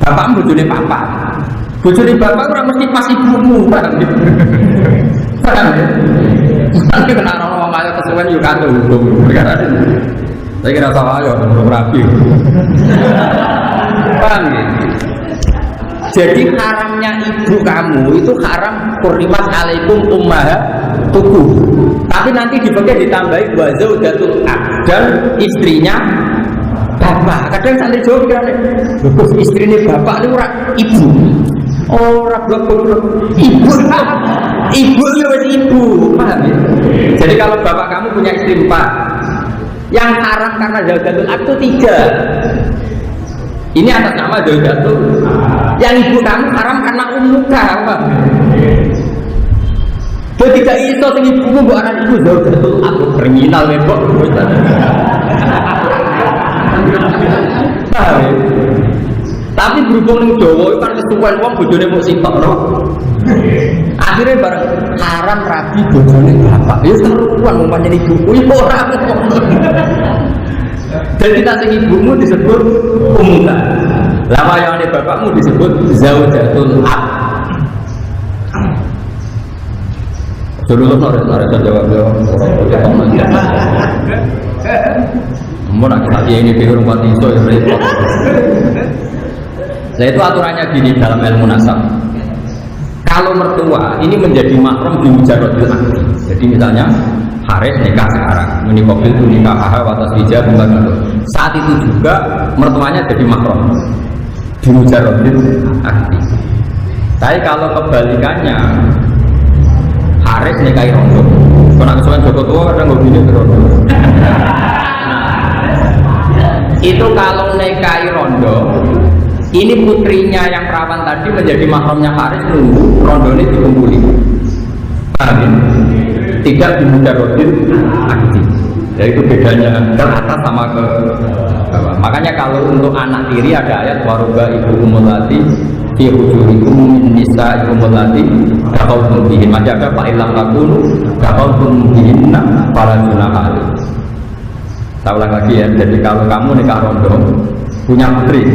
Bapak bojone papa. Bojone bapak ora mesti pas ibumu, paham gitu. Paham ya? Nanti kena orang wayo kesuwen yo kanto hukum perkara ini. Saya kira salah yo belum rapi. Paham ya? Jadi haramnya ibu kamu itu haram hurrimat alaikum ummahatukum. Tapi nanti dipakai ditambahi wa zaujatul dan istrinya bapak. Kadang santri Jawa pikirannya, bagus istrinya bapak ini ora ibu. Ora blok-blok ibu. Ibu lewat ibu, paham ya? Jadi kalau bapak kamu punya istri 4, yang haram karena zaujatul itu 3. Ini atas nama zaujatul. Yang ibu kamu haram karena ummuka, paham? Jadi tidak iso sing ibumu mbok aran ibu zaujatul aku kriminal kok. Paham ya? Tapi berhubung ning Jawa kan kesuwen wong bojone mung sitok no. Akhirnya bareng haram rabi bojone bapak. Ya karuan wong pancen ibuku ya ora. Dan kita sing ibumu disebut ummuka. Lah wayane bapakmu disebut zaujatul ab. Dulu nore jawab mau nak lagi ini di rumah iso ya repot. Nah itu aturannya gini dalam ilmu nasab. Kalau mertua ini menjadi mahram di mujarradil akdi. Jadi misalnya Haris nikah sekarang, menikah itu nikah atas hijab saat itu juga mertuanya jadi mahram di mujarradil akdi. Tapi kalau kebalikannya Haris nikahi rondo, kalau kesuwen Joko tua kadang nggak begini rondo. Itu kalau nikahi rondo, ini putrinya yang perawan tadi menjadi mahramnya Haris nunggu rondo ini dikumpuli. Paham ya? Tidak di mujarradil akdi. Jadi itu bedanya ke atas sama ke bawah. Makanya kalau untuk anak tiri ada ayat waroba ibu umulati fi hujurikum min nisa umulati dakhaltum bihin. Masih ada fa illam takunu dakhaltum bihinna fala junaha. Saya ulang lagi ya. Jadi kalau kamu nikah rondo punya putri,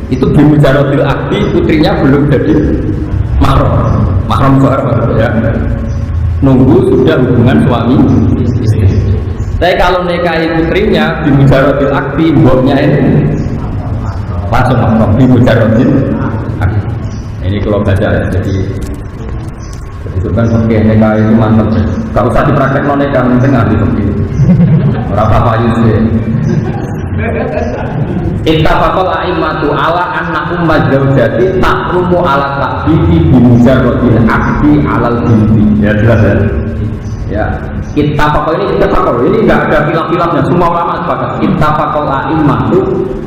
itu bimujarotil akdi, putrinya belum jadi mahram sohar ya. Nunggu sudah hubungan suami istri. Tapi kalau nikahi putrinya bimujarotil akdi, mboknya itu langsung mahram bimujarotil akdi. Ini kalau baca ya, jadi itu kan oke, nikah itu mantap. Gak usah dipraktek no nikah, penting ahli fikih. Ora apa sih. Ittafaqal a'immatu ala anna umma zaujati tahrumu ala ta'bibi bimujarradil akdi alal binti. Ya jelas ya. Ya, ittafaqal ini enggak ada khilaf-khilafnya, semua ulama sepakat. Ittafaqal a'immatu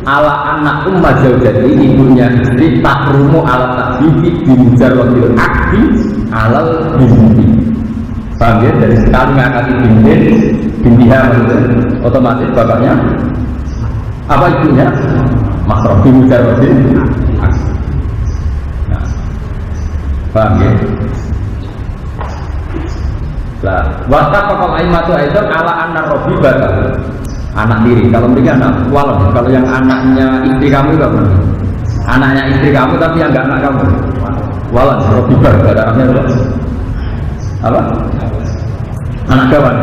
ala anna umma zaujati, ibunya istri tahrumu ala ta'bibi bimujarradil akdi alal binti. Paham ya? Dari sekali ngangkati bintiha otomatis bapaknya apa ibunya? Mahram bimujarradil akdi. Nah, paham ya? Lah, waktu pakal aimatu itu ala anak robi batal anak diri. Kalau mereka anak walam, kalau yang anaknya istri kamu itu apa? Anaknya istri kamu tapi yang enggak anak kamu. Walam robi batal artinya apa? Anak kawan.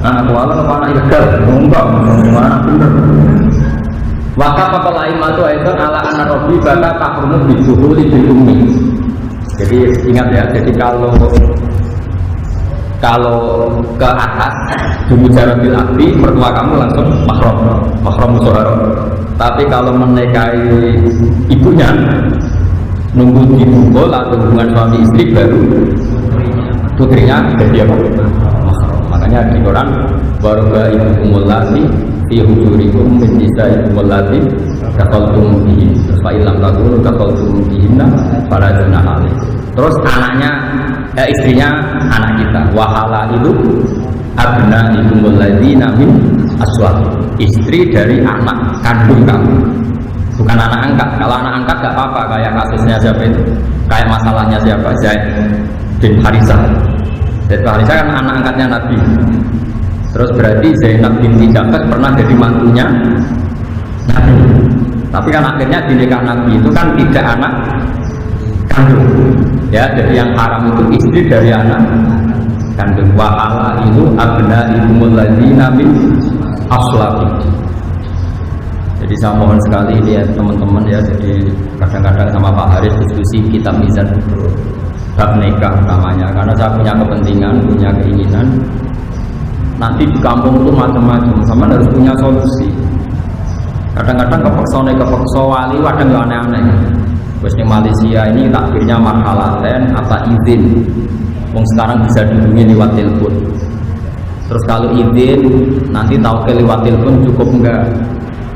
Anak walam apa anak ilegal? Enggak, anak bener. Waktu pakal aimatu itu ala anak robi batal takrumu bijuhuli bil ummi. Jadi ingat ya, jadi kalau ke atas bimujarradil akdi, mertua kamu langsung mahram musyahara. Tapi kalau menikahi ibunya nunggu dibungkul atau hubungan suami istri baru putrinya jadi apa? Mahram. Makanya di Quran waroba ibu umulati fi hujurikum min nisa umulati dakhaltum bihin fa illam takunu dakhaltum bihinna fala junaha alaikum. Terus anaknya istrinya anak kita wahala itu abna ikumul ladzina min aswaq, istri dari anak kandung kamu, bukan anak angkat. Kalau anak angkat gak apa-apa, kayak kasusnya siapa itu, kayak masalahnya siapa, Zaid bin Harisah. Zaid bin Harisah kan anak angkatnya Nabi. Terus berarti Zainab binti Jahsh pernah jadi mantunya Nabi. Tapi kan akhirnya di nikah Nabi itu kan tidak anak kandung. Ya, jadi yang haram itu istri dari anak kandung. Wahala itu abna ikumul ladzina min aslabi. Jadi saya mohon sekali lihat teman-teman ya, jadi kadang-kadang sama Pak Haris diskusi kitab Mizan bab nikah namanya, karena saya punya kepentingan, punya keinginan nanti di kampung itu macam-macam, sama harus punya solusi. Kadang-kadang kepeksa wali kadang nggak aneh-aneh. Terus di Malaysia ini takbirnya marhalaten atau izin. Wong sekarang bisa dihubungi lewat telepon. Terus kalau izin nanti tahu ke lewat telepon cukup enggak?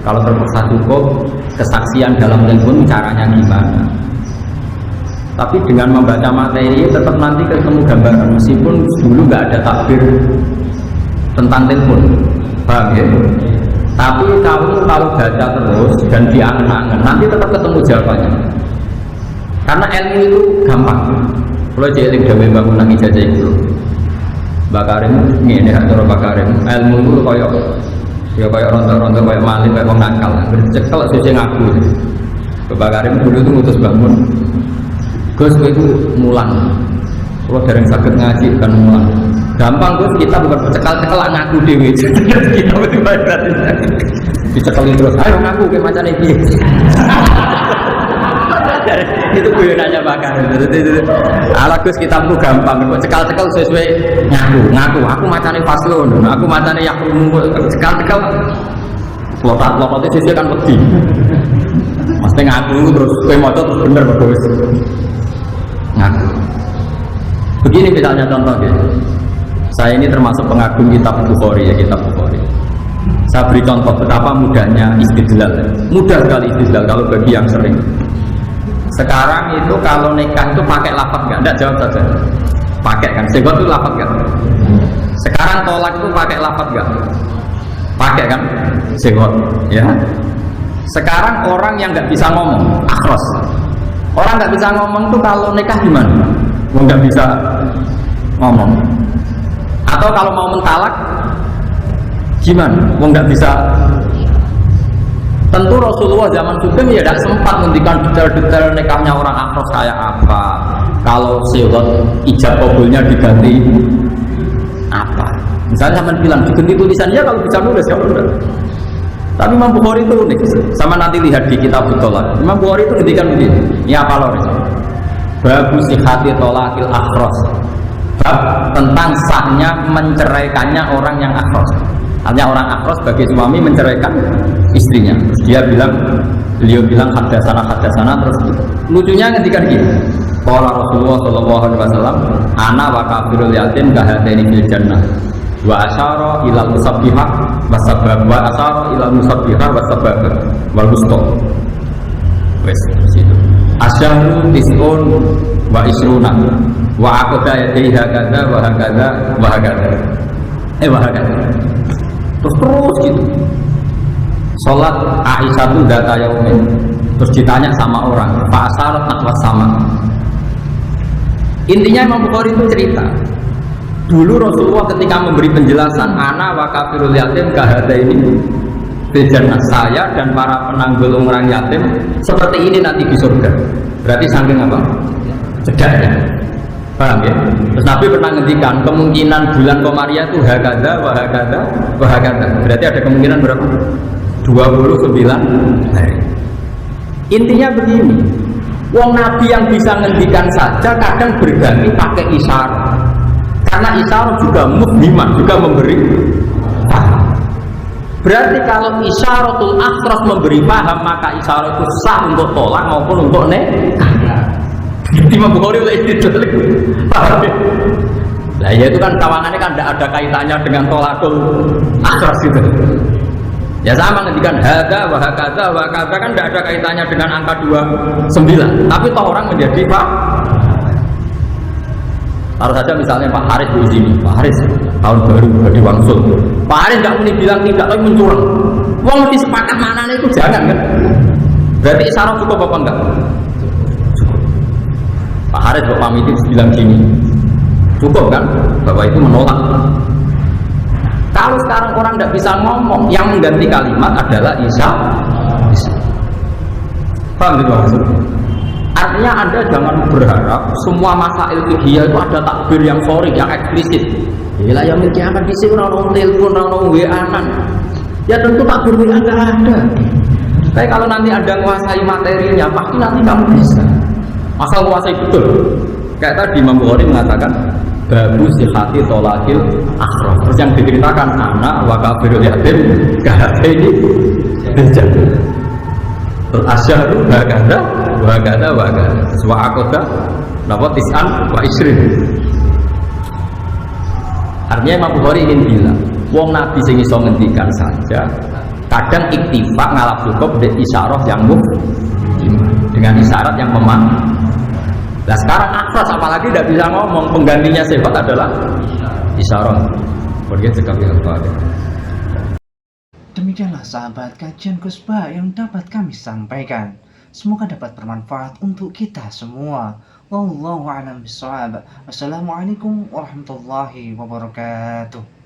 Kalau terpaksa cukup, kesaksian dalam telepon caranya gimana? Tapi dengan membaca materi tetap nanti ketemu gambaran, meskipun dulu nggak ada takbir tentang telepon, paham ya? Tapi kalau baca terus dan diangen-angen, nanti tetap ketemu jawabannya. Karena ilmu itu gampang. Kalau jeling dewe bangunan ijazah itu, Mbak Karim ini cara Mbak Karim, ilmu itu kayak rontok-rontok kayak maling kayak nakal, bercekel sesuai ngaku. Mbak Karim dulu itu ngutus bangun, Gus itu mulang. Kalau dereng sakit ngaji kan mulang. Gampang Gus, kita bukan cekal-cekal ngaku dewe. Kita betul-betul dicekelin terus. Ayo ngaku kayak macam ini. Itu guyonannya bakar. Ala Gus kitabku gampang, cekal-cekal sesuai ngaku. Aku macane faslun, aku macane yakrumu, cekal-cekal. Lotat-lototnya sesuai kan wedi. Mesti ngaku terus kowe maca terus bener bagus. Ngaku. Begini misalnya contoh ya. Saya ini termasuk pengagum kitab Bukhari ya, kitab Bukhari. Saya beri contoh betapa mudahnya istidlal. Mudah sekali istidlal kalau bagi yang sering. Sekarang itu kalau nikah itu pakai lafaz nggak? Nggak, jawab saja. Pakai kan? Segot itu lafaz nggak? Sekarang tolak itu pakai lafaz nggak? pakai kan sihot ya. Sekarang orang yang nggak bisa ngomong akhros, orang nggak bisa ngomong tuh kalau nikah gimana? Mau nggak bisa ngomong, atau kalau mau mentalak gimana? Mau nggak bisa. Tentu Rasulullah zaman Sugeng ya tidak sempat menghentikan detail-detail nikahnya orang akhros kayak apa. Kalau sihot ijab kabulnya diganti apa? Misalnya sampai bilang diganti tulisannya kalau bisa nulis ya udah. Tapi Imam Bukhari itu unik. Sama nanti lihat di kitab Tolak. Imam Bukhari itu ketika begini. Ini apa loh? Babu sihati tolakil akhros. Bab tentang sahnya menceraikannya orang yang akhros. Artinya orang akhros sebagai suami menceraikan istrinya. Terus beliau bilang hadasana terus lucunya ketika gini. Qala Rasulullah sallallahu alaihi wasallam, ana wa kafirul yatim kahadaini fil jannah. Wa asyara ilal musabbihah wasabab wa asyara ilal musabbihah wasabab wal wusta. Wes situ. Asyahru tis'un wa isruna wa aqda yadayhi hakadha wa hakadha wa hakadha. Wa hakadha. Terus gitu. Salat Aisyah itu data yaumin. Terus ditanya sama orang, Pak Asyarat nakwas sama. Intinya Imam Bukhari itu cerita. Dulu Rasulullah ketika memberi penjelasan ana wa kafirul yatim kahada ini bejana saya dan para penanggul orang yatim seperti ini nanti di surga. Berarti saking apa? Cedaknya. Paham ya? Terus Nabi pernah ngendikan kemungkinan bulan Komariah itu hakada wa hakada wa hakada. Berarti ada kemungkinan berapa? 29 hari. Intinya begini. Wong Nabi yang bisa ngendikan saja kadang berganti pakai isyarat. Karena isyarat juga mufhimah, juga memberi paham. Berarti kalau isyaratul akhras memberi paham, maka isyarat itu sah untuk tolak maupun untuk nikah. Imam Bukhari oleh itu paham ya? Nah ya itu kan kawangannya kan tidak ada kaitannya dengan tolakul akhras itu. Ya sama ngendikan hada wa hakadha wa hakadha kan tidak ada kaitannya dengan angka 29. Tapi toh orang menjadi Pak. Taruh saja misalnya Pak Haris di sini, Pak Haris tahun baru di Wangsul. Pak Haris nggak mungkin bilang tidak, tapi mencurang. Wong mesti sepakat mana itu jangan kan? Berarti isyarat cukup apa enggak? Cukup. Pak Haris Bapak pamit bilang gini, cukup kan? Bapak itu menolak. Kalau sekarang orang tidak bisa ngomong, yang mengganti kalimat adalah isyarat. Paham gitu maksudnya? Artinya Anda jangan berharap semua masail fikih itu ada takbir yang sorry, yang eksplisit. Bila yang mungkin akan disini orang telepon, orang WA-an. Ya tentu takbir WA nggak ada. Tapi kalau nanti Anda menguasai materinya, pasti nanti kamu bisa. Asal menguasai betul. Kayak tadi Imam Bukhari mengatakan babu sihati tolakil akhras. Terus yang diceritakan anak wa kafirul yatim kahadaini bijak. Terus asyhadu hakada wa hakada wa hakada. Wa aqda napa tis'an wa isrin. Artinya Imam Bukhari ingin bilang, wong Nabi sing iso ngendikan saja kadang iktifak ngalap cukup dengan isyarah yang dengan isyarat yang memang. Nah sekarang akhras apalagi tidak bisa ngomong, penggantinya sifat adalah isyarat. Kemudian sekali lagi. Demikianlah sahabat kajian Kusba yang dapat kami sampaikan. Semoga dapat bermanfaat untuk kita semua. Wallahu a'lam bishawab. Wassalamualaikum warahmatullahi wabarakatuh.